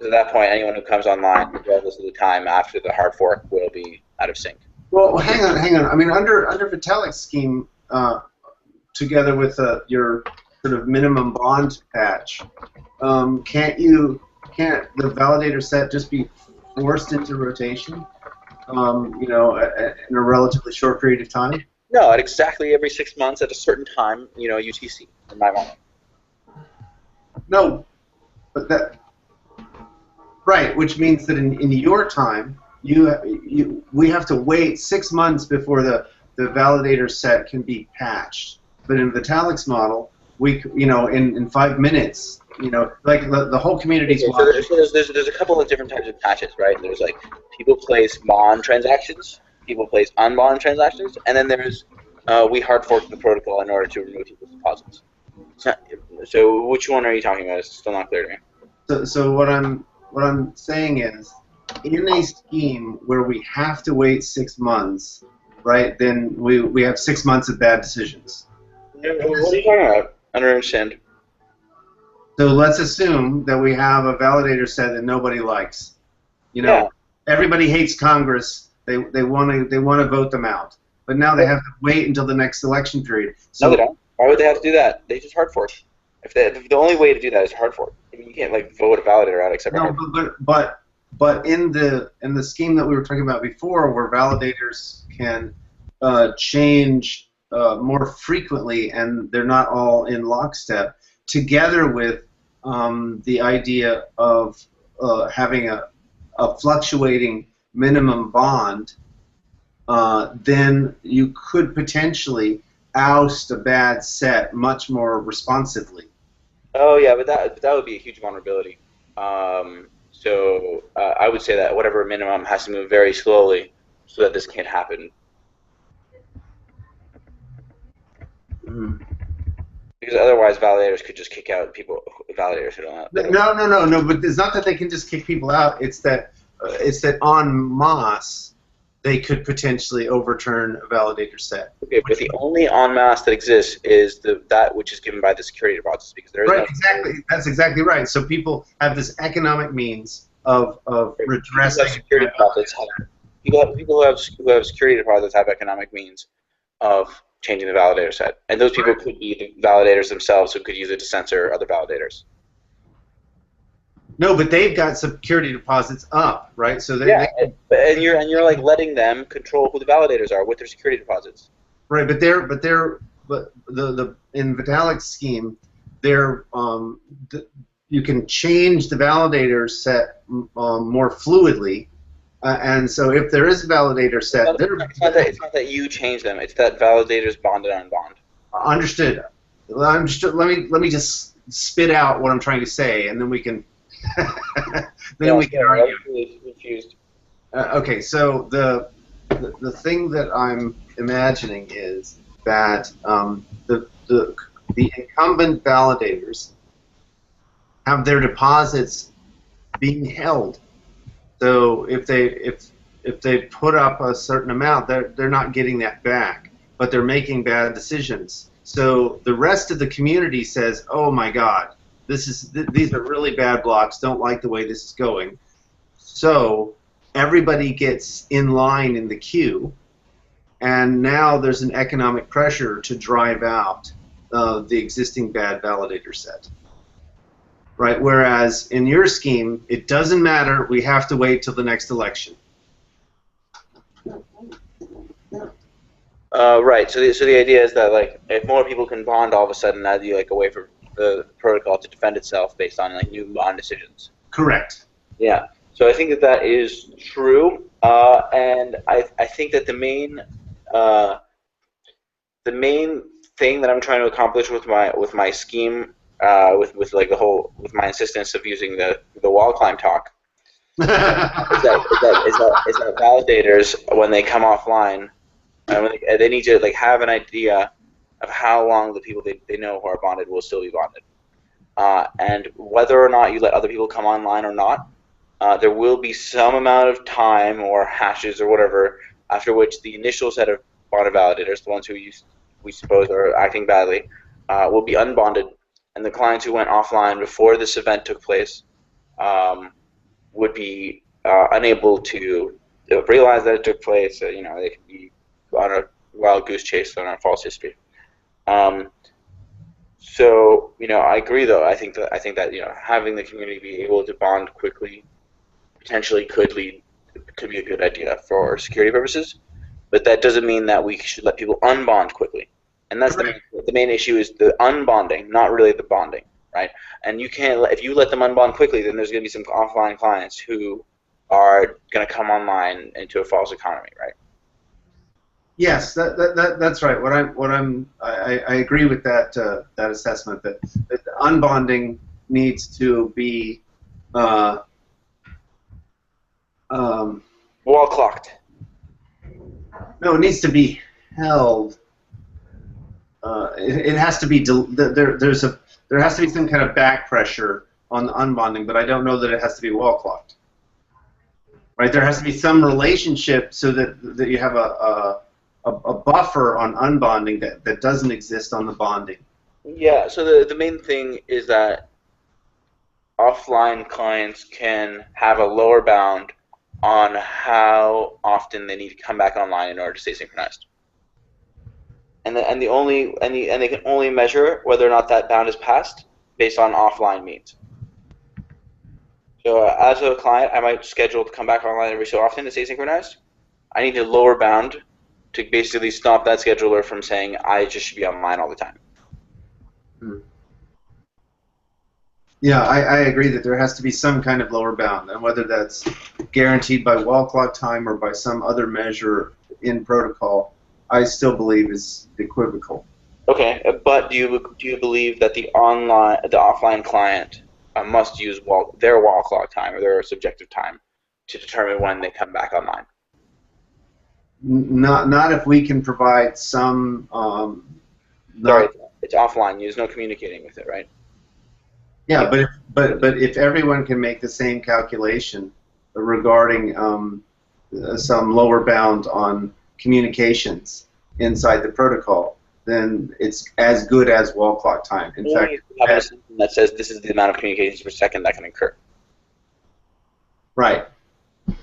At that point, anyone who comes online, regardless of the time after the hard fork, will be out of sync. Well, hang on. I mean, under Vitalik's scheme, together with your sort of minimum bond patch, can't the validator set just be forced into rotation? In a relatively short period of time. No, at exactly every 6 months at a certain time, UTC in my moment. No, but that. Right, which means that in your time, we have to wait 6 months before the validator set can be patched. But in Vitalik's model, in 5 minutes, like the whole community's watching. So there's a couple of different types of patches, right? There's like people place bond transactions, people place unbond transactions, and then there's we hard fork the protocol in order to remove people's deposits. So which one are you talking about? It's still not clear to me. So what I'm saying is, in a scheme where we have to wait 6 months, right? Then we have 6 months of bad decisions. What are you talking about? I don't understand. So let's assume that we have a validator set that nobody likes. Everybody hates Congress. They want to vote them out, but now they have to wait until the next election period. So, no, they don't. Why would they have to do that? They just hard fork. If the only way to do that is hard fork. I mean, you can't like vote a validator out except for hard fork. But in the scheme that we were talking about before, where validators can change more frequently and they're not all in lockstep, together with the idea of having a fluctuating minimum bond, then you could potentially oust a bad set much more responsively. Oh yeah, but that would be a huge vulnerability. So I would say that whatever minimum has to move very slowly so that this can't happen. Mm. Because otherwise, validators could just kick out validators who don't. No. But it's not that they can just kick people out. It's that en masse they could potentially overturn a validator set. Okay, but the only en masse that exists is that which is given by the security deposits, because there is right. Exactly. That's exactly right. So people have this economic means of redressing. People who have security deposits have economic means of changing the validator set, and those people could be the validators themselves who could use it to censor other validators. No, but they've got security deposits up, right? So and you're like letting them control who the validators are with their security deposits. Right, but the in Vitalik's scheme, you can change the validator set more fluidly, and so if there is a validator set, it's not that you change them; it's that validators bond and unbond. Understood. Let me just spit out what I'm trying to say, and then we can. We can argue. I'm really confused. Okay, so the thing that I'm imagining is that the incumbent validators have their deposits being held. So if they put up a certain amount, they're not getting that back, but they're making bad decisions. So the rest of the community says, "Oh my God, these are really bad blocks. Don't like the way this is going." So everybody gets in line in the queue, and now there's an economic pressure to drive out the existing bad validator set. Right, whereas in your scheme, it doesn't matter. We have to wait till the next election. Right. So the idea is that like if more people can bond, all of a sudden that'd be like a way for the protocol to defend itself based on like new bond decisions. Correct. Yeah. So I think that that is true, and I think that the main thing that I'm trying to accomplish with my scheme, with like the whole with my insistence of using the wall climb talk, is that validators, when they come offline, they need to like have an idea of how long the people they know who are bonded will still be bonded, and whether or not you let other people come online or not, there will be some amount of time or hashes or whatever after which the initial set of bonded validators, the ones who we suppose are acting badly, will be unbonded, and the clients who went offline before this event took place would be unable to realize that it took place. They could be on a wild goose chase on a false history. So I agree, though. I think that having the community be able to bond quickly potentially could be a good idea for security purposes, but that doesn't mean that we should let people unbond quickly. And that's the main issue is the unbonding, not really the bonding, right? And you can't if you let them unbond quickly, then there's going to be some offline clients who are going to come online into a false economy, right? Yes, that's right. I agree with that assessment that the unbonding needs to be wall clocked. No, it needs to be held. It has to be there has to be some kind of back pressure on the unbonding, but I don't know that it has to be wall clocked. Right? There has to be some relationship so that you have a buffer on unbonding that doesn't exist on the bonding. Yeah. So the main thing is that offline clients can have a lower bound on how often they need to come back online in order to stay synchronized. And they can only measure whether or not that bound is passed based on offline means. So as a client, I might schedule to come back online every so often to stay synchronized. I need a lower bound to basically stop that scheduler from saying I just should be online all the time. Yeah, I agree that there has to be some kind of lower bound, and whether that's guaranteed by wall clock time or by some other measure in protocol, I still believe is equivocal. Okay, but do you believe that the offline client must use their wall clock time or their subjective time to determine when they come back online? Not if we can provide some. Sorry, it's offline. There's no communicating with it, right? Yeah, but if everyone can make the same calculation regarding some lower bound on communications inside the protocol, then it's as good as wall clock time. In fact, you have a system that says this is the amount of communications per second that can occur. Right.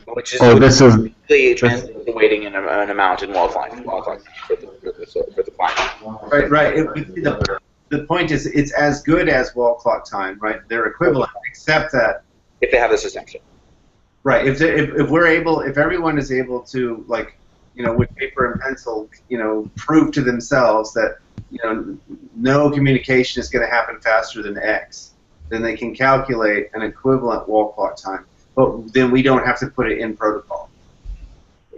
Which is really translating the weighting in an amount in wall clock for the client. Right. The point is, it's as good as wall clock time, right? They're equivalent, except that if they have this assumption. Right. If everyone is able to, like, with paper and pencil, prove to themselves that, no communication is going to happen faster than X, then they can calculate an equivalent wall clock time. But then we don't have to put it in protocol.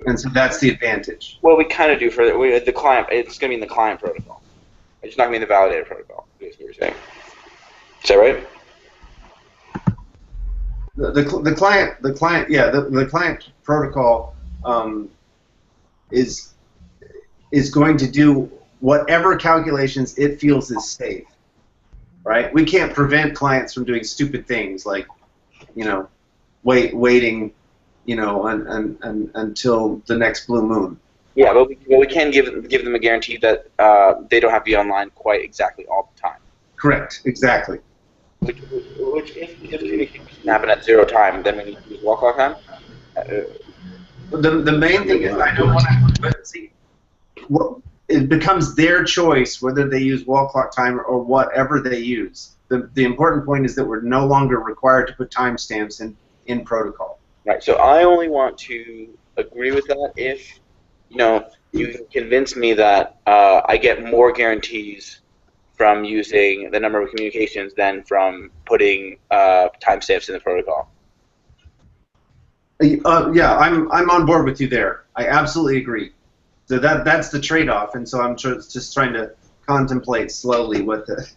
And so that's the advantage. Well, we kind of do for the client. It's going to be in the client protocol. It's not going to be in the validator protocol, is what you're saying. Is that right? The client protocol is going to do whatever calculations it feels is safe. right? We can't prevent clients from doing stupid things like, waiting, until the next blue moon. Yeah, but we can give them a guarantee that they don't have to be online quite exactly all the time. Correct. Exactly. Which if communication happen at 0 time, then we need to use wall clock time. The main thing is I don't want to see. It becomes their choice whether they use wall clock timer or whatever they use. The important point is that we're no longer required to put timestamps in protocol. Right. So I only want to agree with that if you can convince me that I get more guarantees from using the number of communications than from putting timestamps in the protocol. Yeah, I'm on board with you there. I absolutely agree. So that's the trade-off, and so I'm just trying to contemplate slowly what the.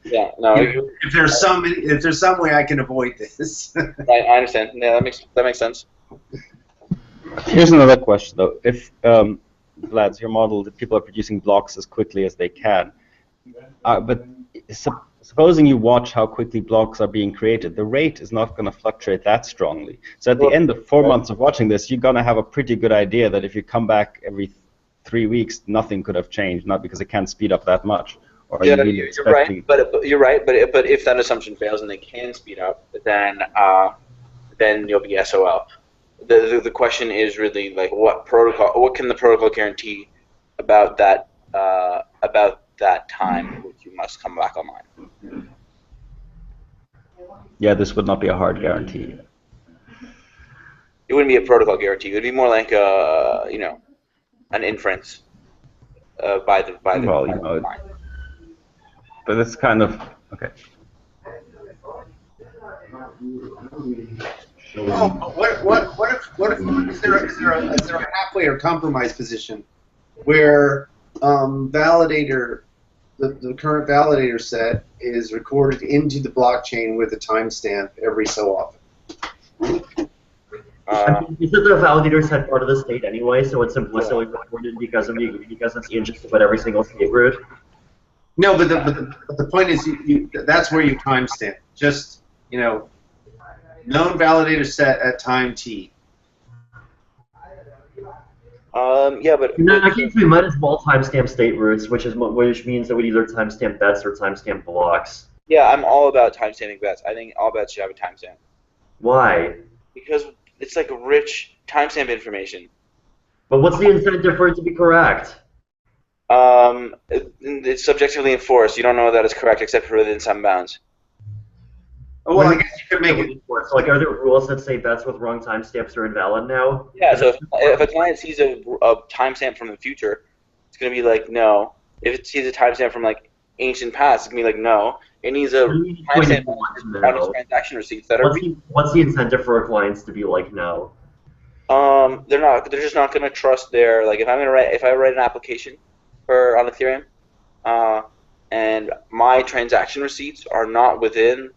Yeah. No. If there's some way I can avoid this. I understand. Yeah, that makes sense. Here's another question though. If lads, your model that people are producing blocks as quickly as they can, but supposing you watch how quickly blocks are being created, the rate is not going to fluctuate that strongly. So at the end of 4 months of watching this, you're going to have a pretty good idea that if you come back every 3 weeks, nothing could have changed, not because it can't speed up that much. Or yeah, you're right. But you're right. But if that assumption fails and they can speed up, then you'll be SOL. The question is really like what can the protocol guarantee about that time which you must come back online. Yeah, this would not be a hard guarantee. It wouldn't be a protocol guarantee. It would be more like an inference by the well, but it's kind of okay. What if is there a halfway or compromise position where validator the current validator set is recorded into the blockchain with a timestamp every so often? Isn't the validator set part of the state anyway, so it's implicitly recorded because it's ingested by every single state root? No, but the point is that's where you timestamp. Just known validator set at time t. Yeah, but I think we might as well timestamp state roots, which means that we either timestamp bets or timestamp blocks. Yeah, I'm all about timestamping bets. I think all bets should have a timestamp. Why? Because it's like rich timestamp information. But what's the incentive for it to be correct? It's subjectively enforced. You don't know that it's correct except for within some bounds. Oh, well, I guess you could make it. So, like, are there rules that say bets with wrong timestamps are invalid now? Yeah. So if a client sees a timestamp from the future, it's gonna be like no. If it sees a timestamp from like ancient past, it's gonna be like no. It needs a timestamp on its transaction receipts that are. What's the incentive for our clients to be like no? They're just not gonna trust their if I write an application on Ethereum, and my transaction receipts are not within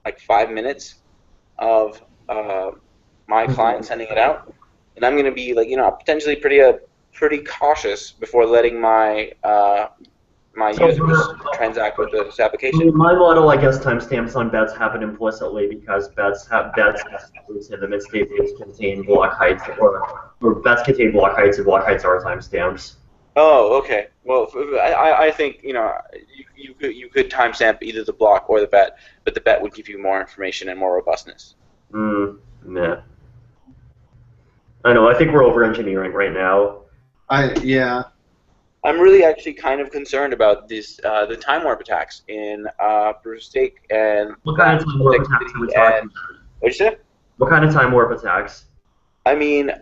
like 5 minutes of my client sending it out, and I'm gonna be potentially pretty cautious before letting my users transact with this application. In my model, I guess timestamps on bets happen implicitly because bets have roots in them, and state roots contain block heights, or bets contain block heights, and block heights are timestamps. Oh, okay. Well, I think you could timestamp either the block or the bet, but the bet would give you more information and more robustness. Nah. I know. I think we're over engineering right now. Yeah. I'm really actually kind of concerned about the time warp attacks in proof of stake and. What kind of time warp attacks are we talking about? What'd you say? What kind of time warp attacks? I mean,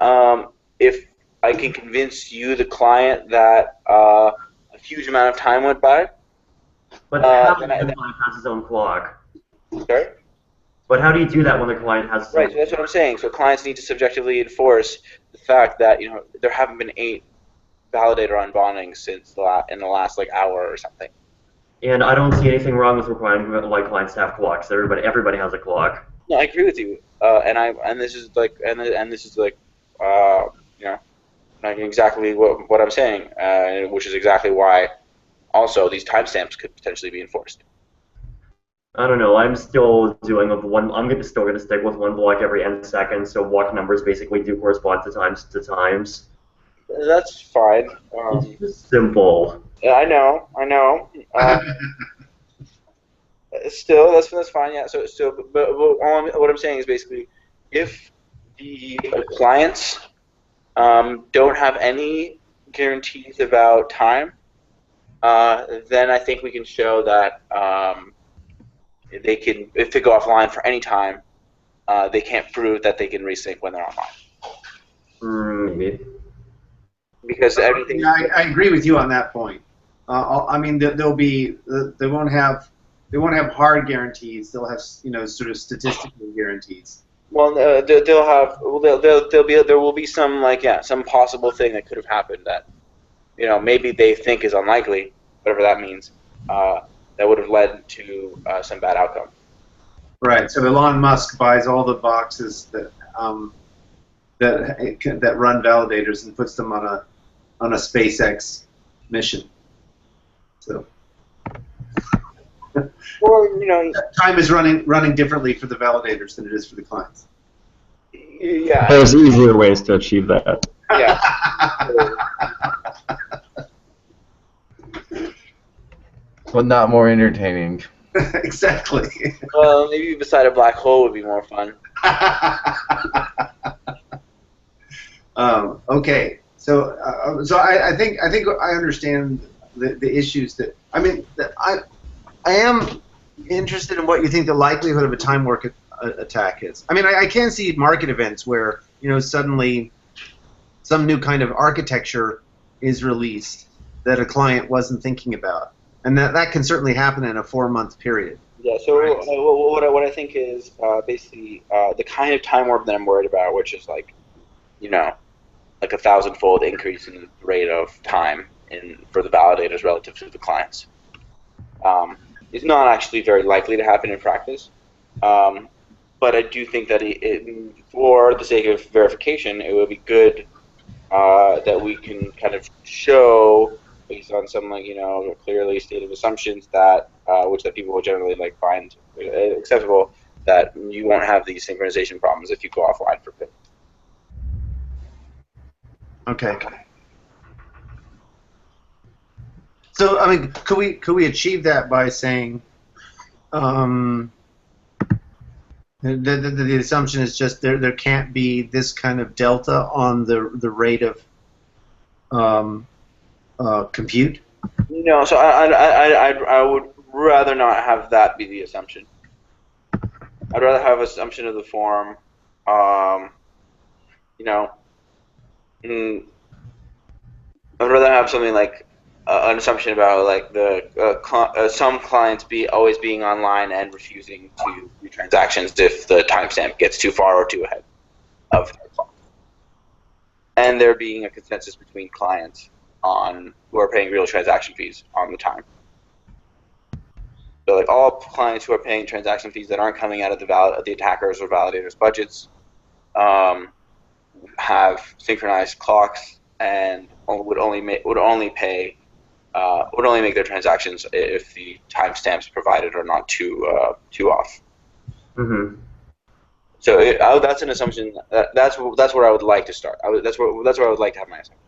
if I can convince you, the client, that a huge amount of time went by. But how does the client has his own clock? Sorry? But how do you do that when the client has his own clock? Right, so that's what I'm saying. So clients need to subjectively enforce the fact that there haven't been 8 validator unbondings in the last hour or something. And I don't see anything wrong with requiring clients to have clocks. Everybody has a clock. No, I agree with you. And this is exactly what I'm saying, which is exactly why also these timestamps could potentially be enforced. I don't know. I'm still doing with one. Still gonna stick with one block every n seconds. So block numbers basically do correspond to times. That's fine. It's just simple. Yeah, I know. Still, that's fine. Yeah. So, but what I'm saying is basically, if the clients don't have any guarantees about time, then I think we can show that they can, if they go offline for any time, they can't prove that they can resync when they're online. Maybe. Because everything. Yeah, I agree with you on that point. I mean, they'll be they won't have hard guarantees. They'll have sort of statistical guarantees. Well, they'll have there will be some some possible thing that could have happened that maybe they think is unlikely, whatever that means, that would have led to some bad outcome. Right. So Elon Musk buys all the boxes that that run validators and puts them on a SpaceX mission. So. Well, time is running differently for the validators than it is for the clients. Yeah. There's easier ways to achieve that. Yeah. But not more entertaining. Exactly. Well, maybe beside a black hole would be more fun. Okay. So I think I understand the issues that I am interested in what you think the likelihood of a time warp attack is. I mean, I can see market events where suddenly some new kind of architecture is released that a client wasn't thinking about, and that can certainly happen in a 4-month period. Yeah. So what I think is basically the kind of time warp that I'm worried about, which is like a 1,000-fold increase in the rate of time for the validators relative to the clients. Is not actually very likely to happen in practice, but I do think that for the sake of verification, it would be good that we can kind of show, based on some clearly stated assumptions that which that people will generally find acceptable, that you won't have these synchronization problems if you go offline for a bit. Okay. So I mean, could we achieve that by saying the assumption is just there can't be this kind of delta on the rate of compute? No, so I would rather not have that be the assumption. I'd rather have an assumption of the form, I'd rather have something like an assumption about some clients always being online and refusing to do transactions if the timestamp gets too far or too ahead of their clock, and there being a consensus between clients who are paying real transaction fees on the time. So all clients who are paying transaction fees that aren't coming out of the attackers or validators' budgets have synchronized clocks and would only make their transactions if the timestamps provided are not too off. Mm-hmm. So that's an assumption. That's where I would like to start. That's where I would like to have my assumption.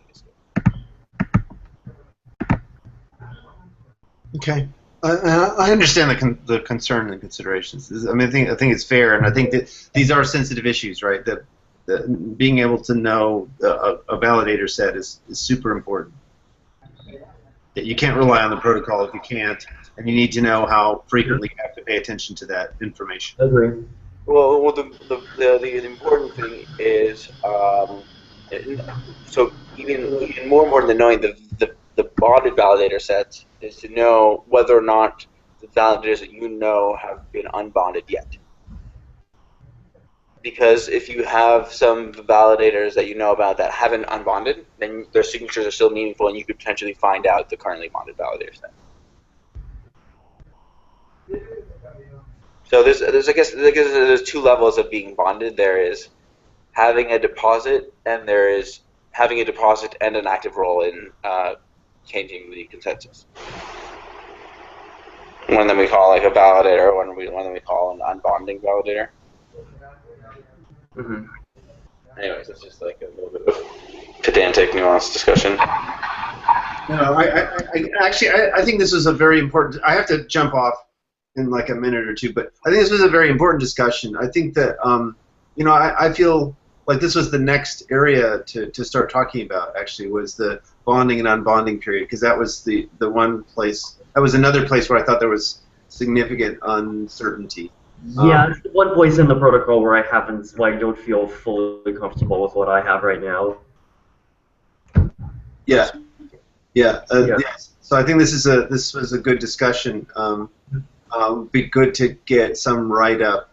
Okay. I understand the concern and considerations. I mean, I think it's fair, and I think that these are sensitive issues, right? That being able to know a validator set is super important. That you can't rely on the protocol if you can't, and you need to know how frequently you have to pay attention to that information. Agree. Well, the important thing is so even more important than knowing the bonded validator sets is to know whether or not the validators that you know have been unbonded yet. Because if you have some validators that you know about that haven't unbonded, then their signatures are still meaningful, and you could potentially find out the currently bonded validator set. So there's 2 levels of being bonded. There is having a deposit, and there is having a deposit and an active role in changing the consensus. one that we call like a validator, one that we call an unbonding validator. Mm-hmm. Anyways, it's just like a little bit of pedantic, nuanced discussion. No, I think this was a very important. I have to jump off in like a minute or two, but I think this was a very important discussion. I think that I feel like this was the next area to start talking about. Actually, was the bonding and unbonding period, because that was the one place. That was another place where I thought there was significant uncertainty. Yeah, it's the one place in the protocol where I don't feel fully comfortable with what I have right now. Yeah. Yes. So I think this was a good discussion. It'd be good to get some write-up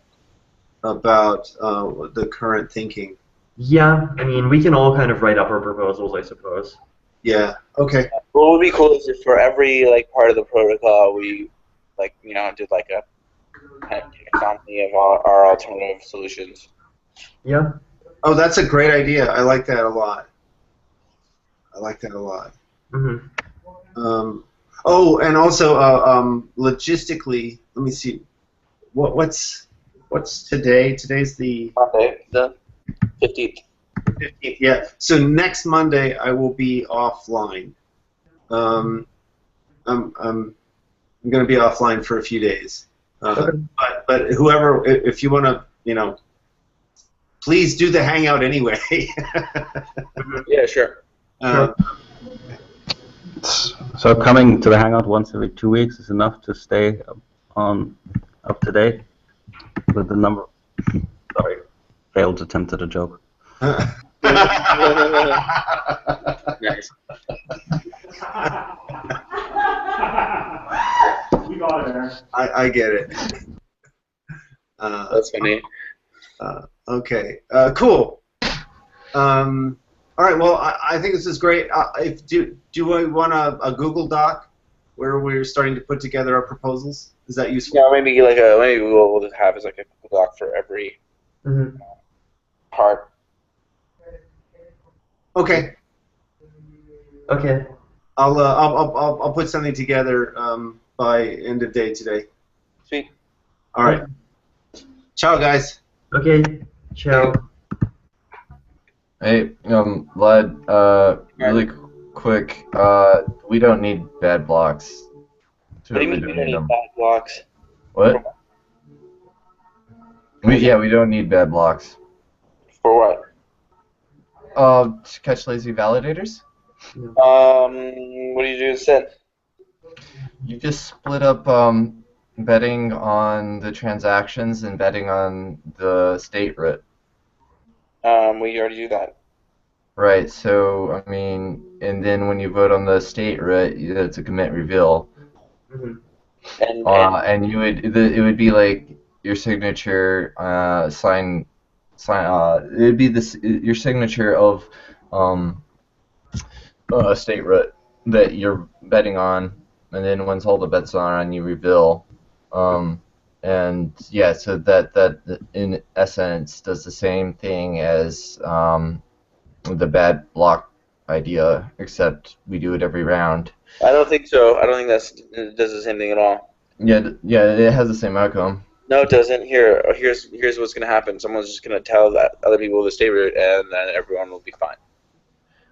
about the current thinking. Yeah, I mean, we can all kind of write up our proposals, I suppose. Yeah. Okay. What would be cool is if for every like part of the protocol we did like a kind of taxonomy of our alternative solutions. Yeah. Oh, that's a great idea. I like that a lot. Mm-hmm. Oh, and also logistically, let me see. What's today? Today's the Monday, the 15th. 15th. Yeah. So next Monday I will be offline. I'm going to be offline for a few days. Okay. But whoever, if you want to, please do the hangout anyway. Yeah, sure. So coming to the Hangout once every 2 weeks is enough to stay up to date with the number. Sorry, failed attempt at a joke. Nice. You got it there. I get it. That's funny. Okay. Cool. All right. Well, I think this is great. Do we want a Google Doc where we're starting to put together our proposals? Is that useful? Yeah, maybe we'll just have as like a Google Doc for every part. Okay. Okay. I'll put something together by end of day today. Sweet. All right. Ciao, guys. Okay. Ciao. Hey, Vlad, really quick, we don't need bad blocks. What do you mean you don't need bad blocks? What? We don't need bad blocks. For what? To catch lazy validators? What do you do instead? You just split up betting on the transactions and betting on the state root. We already do that. Right, so, I mean, and then when you vote on the state root, it's a commit reveal. And you would, it would be like your signature, sign, it would be your signature of a state root that you're betting on, and then once all the bets are on, you reveal. And yeah, so that in essence does the same thing as the bad block idea, except we do it every round. I don't think so. I don't think it does the same thing at all. Yeah, it has the same outcome. No, it doesn't. Here's what's gonna happen. Someone's just gonna tell that other people the state root, and then everyone will be fine.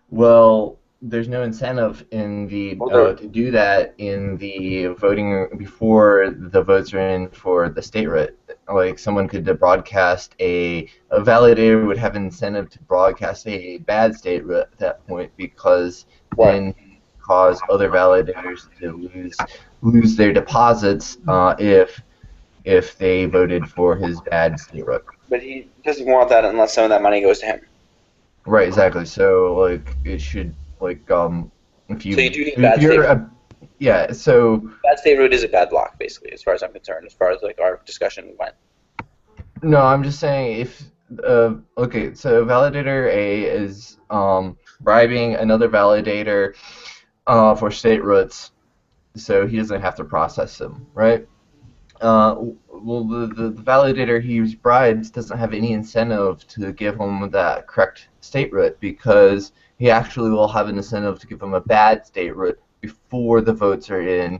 Well, there's no incentive in the to do that in the voting before the votes are in for the state root. Like someone could broadcast a validator would have an incentive to broadcast a bad state root at that point, because then cause other validators to lose their deposits if they voted for his bad state root. But he doesn't want that unless some of that money goes to him. Right, exactly. So like it should if you. So you do need bad state root. Yeah. So. Bad state root is a bad block, basically, as far as I'm concerned. As far as like our discussion went. No, I'm just saying if okay, so validator A is bribing another validator for state roots, so he doesn't have to process them, right? Well, the validator he bribes doesn't have any incentive to give him that correct state root, because he actually will have an incentive to give him a bad state root before the votes are in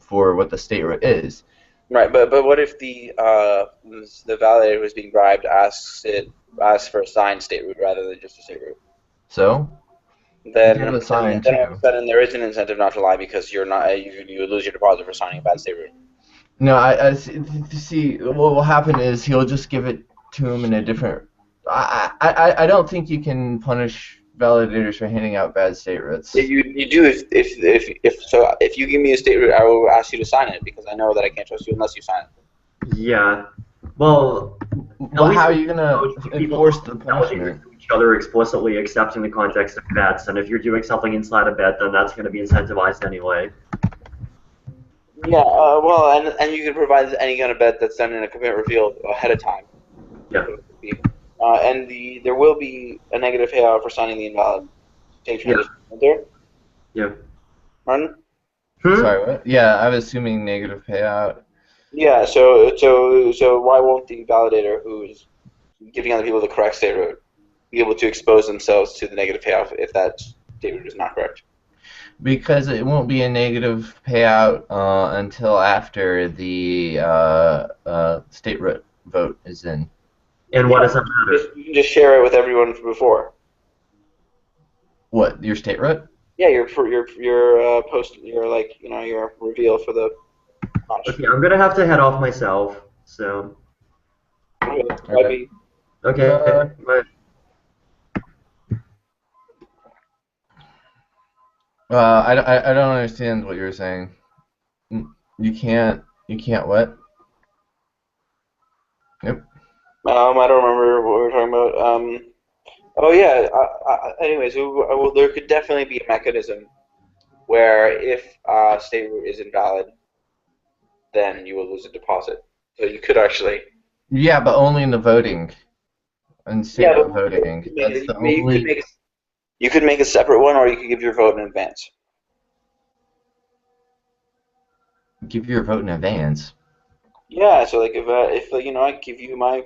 for what the state root is. Right, but what if the validator who's being bribed asks for a signed state root rather than just a state root? So Then you have a sign then all of too. a sudden there is an incentive not to lie because you're not you would lose your deposit for signing a bad state root. No, I see. What will happen is he'll just give it to him in a different. I don't think you can punish validators for handing out bad state roots. You do if you give me a state root, I will ask you to sign it because I know that I can't trust you unless you sign it. Yeah. Well, how are you gonna enforce the punishment? Each other explicitly, except in the context of bets, and if you're doing something inside a bet, then that's going to be incentivized anyway. Yeah, well, and you can provide any kind of bet that's done in a commit reveal ahead of time. Yeah. And there will be a negative payout for signing the invalid state transition. Yeah. There? Yeah. Martin? Sorry, what? Yeah, I'm assuming negative payout. Yeah, so why won't the validator who's giving other people the correct state root be able to expose themselves to the negative payout if that state root is not correct? Because it won't be a negative payout until after the state root vote is in. And what does that matter? You can just share it with everyone from before. What, your state root? Yeah, your post, your reveal for the. Okay, I'm gonna have to head off myself. So. Okay. Okay. Bye. I don't understand what you're saying. You can't what? Yep. I don't remember what we were talking about. Oh yeah. Anyways, well, there could definitely be a mechanism where if state root is invalid, then you will lose a deposit. So you could actually. Yeah, but only in the voting. Instead of voting. That's the only. You could make a separate one, or you could give your vote in advance. Give your vote in advance. Yeah, so like if I give you my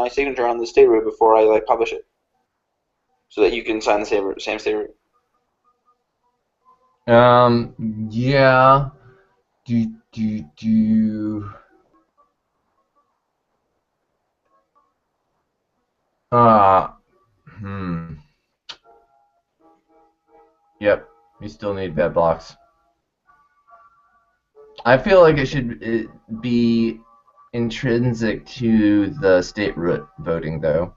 signature on the state root before I publish it, so that you can sign the same state root. Yeah. Yep. You still need bet blocks. I feel like it should be intrinsic to the state root voting, though.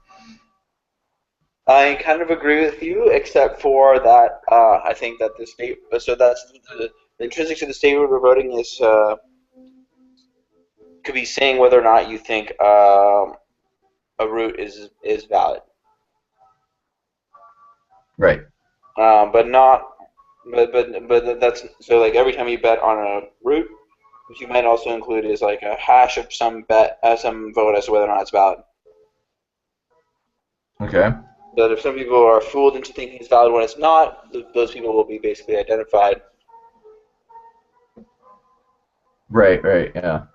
I kind of agree with you, except for that I think that that's the intrinsic to the state root we're voting is could be saying whether or not you think a root is valid. Right. But that's so every time you bet on a root, what you might also include is a hash of some vote as to whether or not it's valid. Okay. But if some people are fooled into thinking it's valid when it's not, those people will be basically identified. Right, yeah.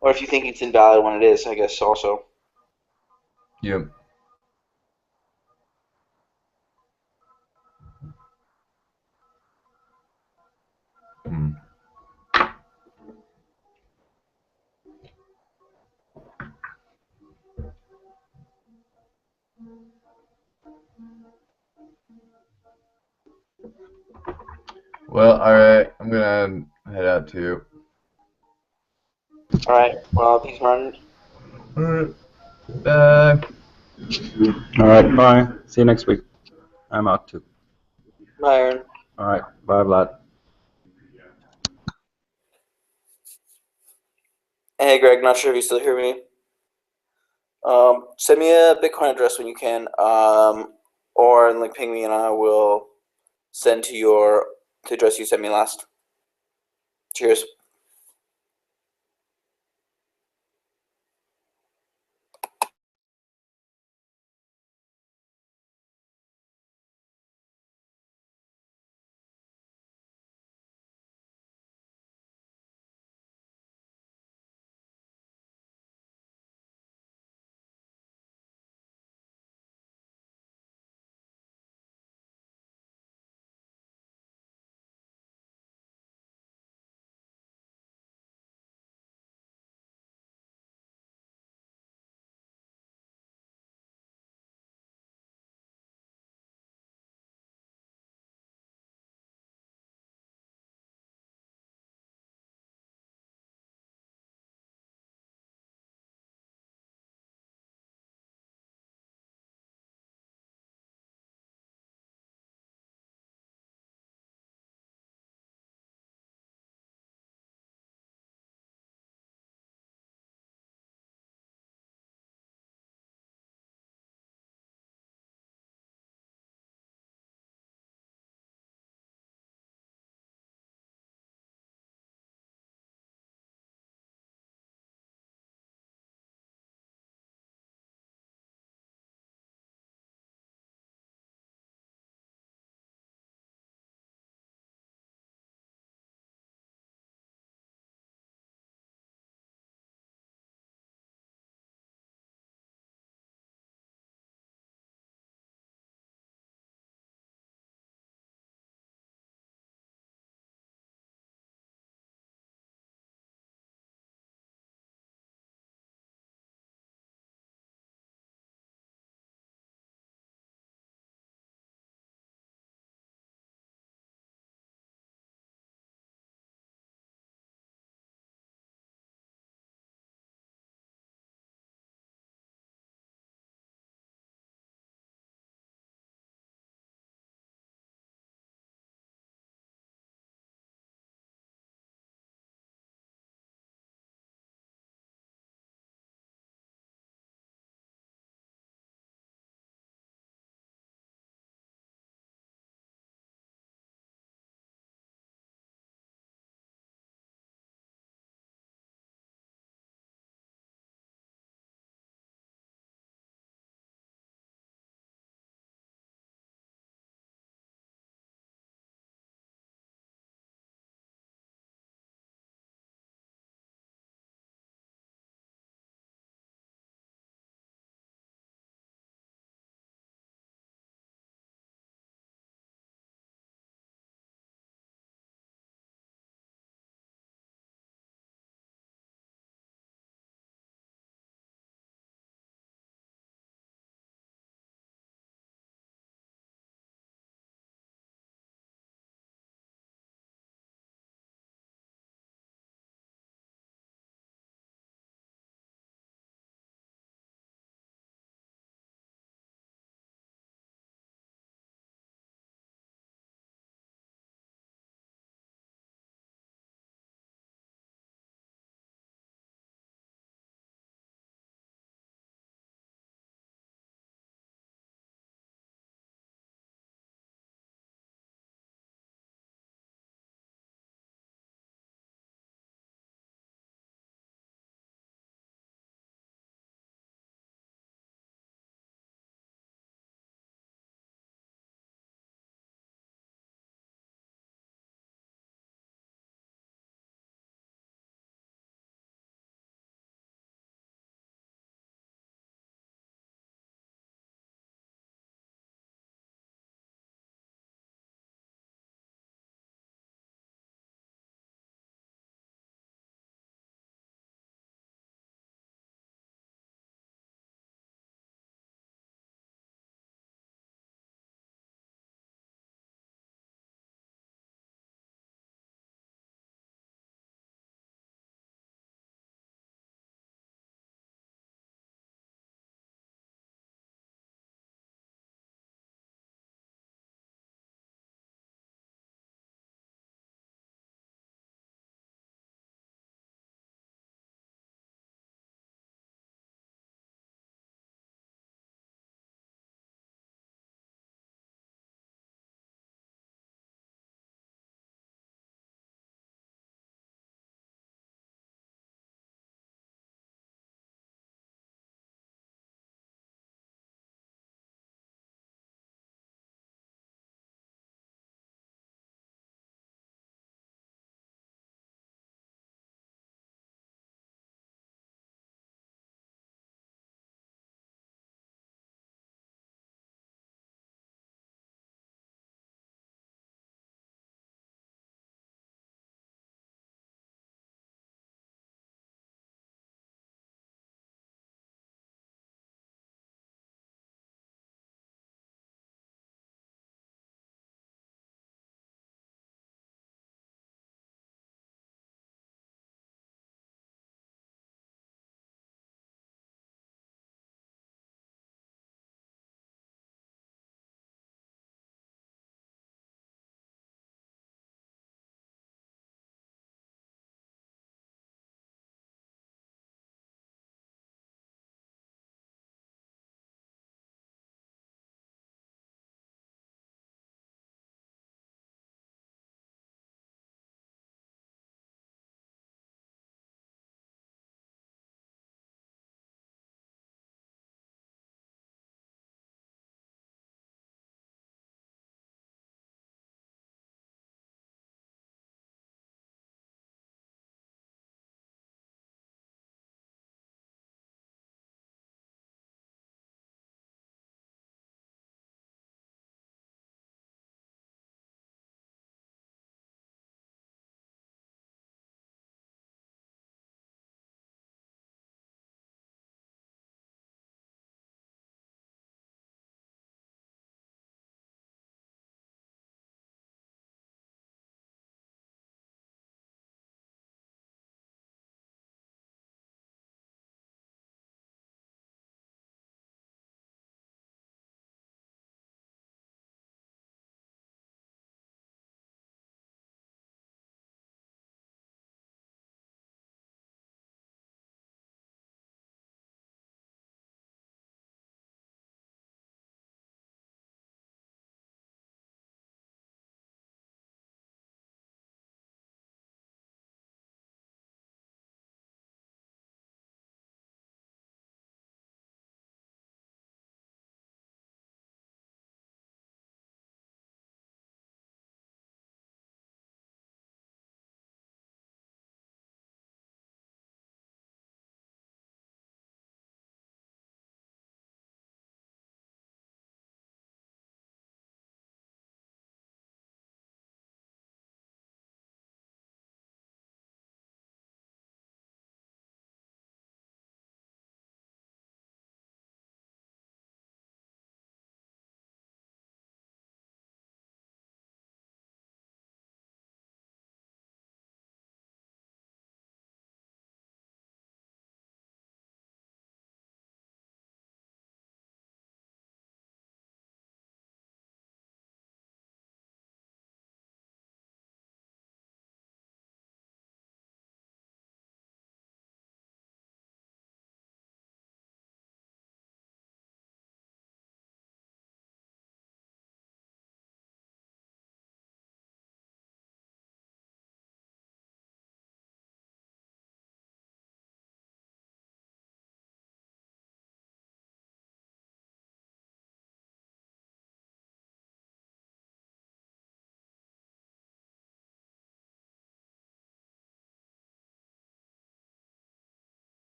Or if you think it's invalid when it is, I guess also. Yep. Well, alright, I'm gonna head out too. Alright, well, thanks, Martin. Alright, bye. Alright, bye. See you next week. I'm out too. Bye, Aaron. Alright, bye, Vlad. Hey, Greg, not sure if you still hear me. Send me a Bitcoin address when you can, or ping me and I will send to the address you sent me last. Cheers.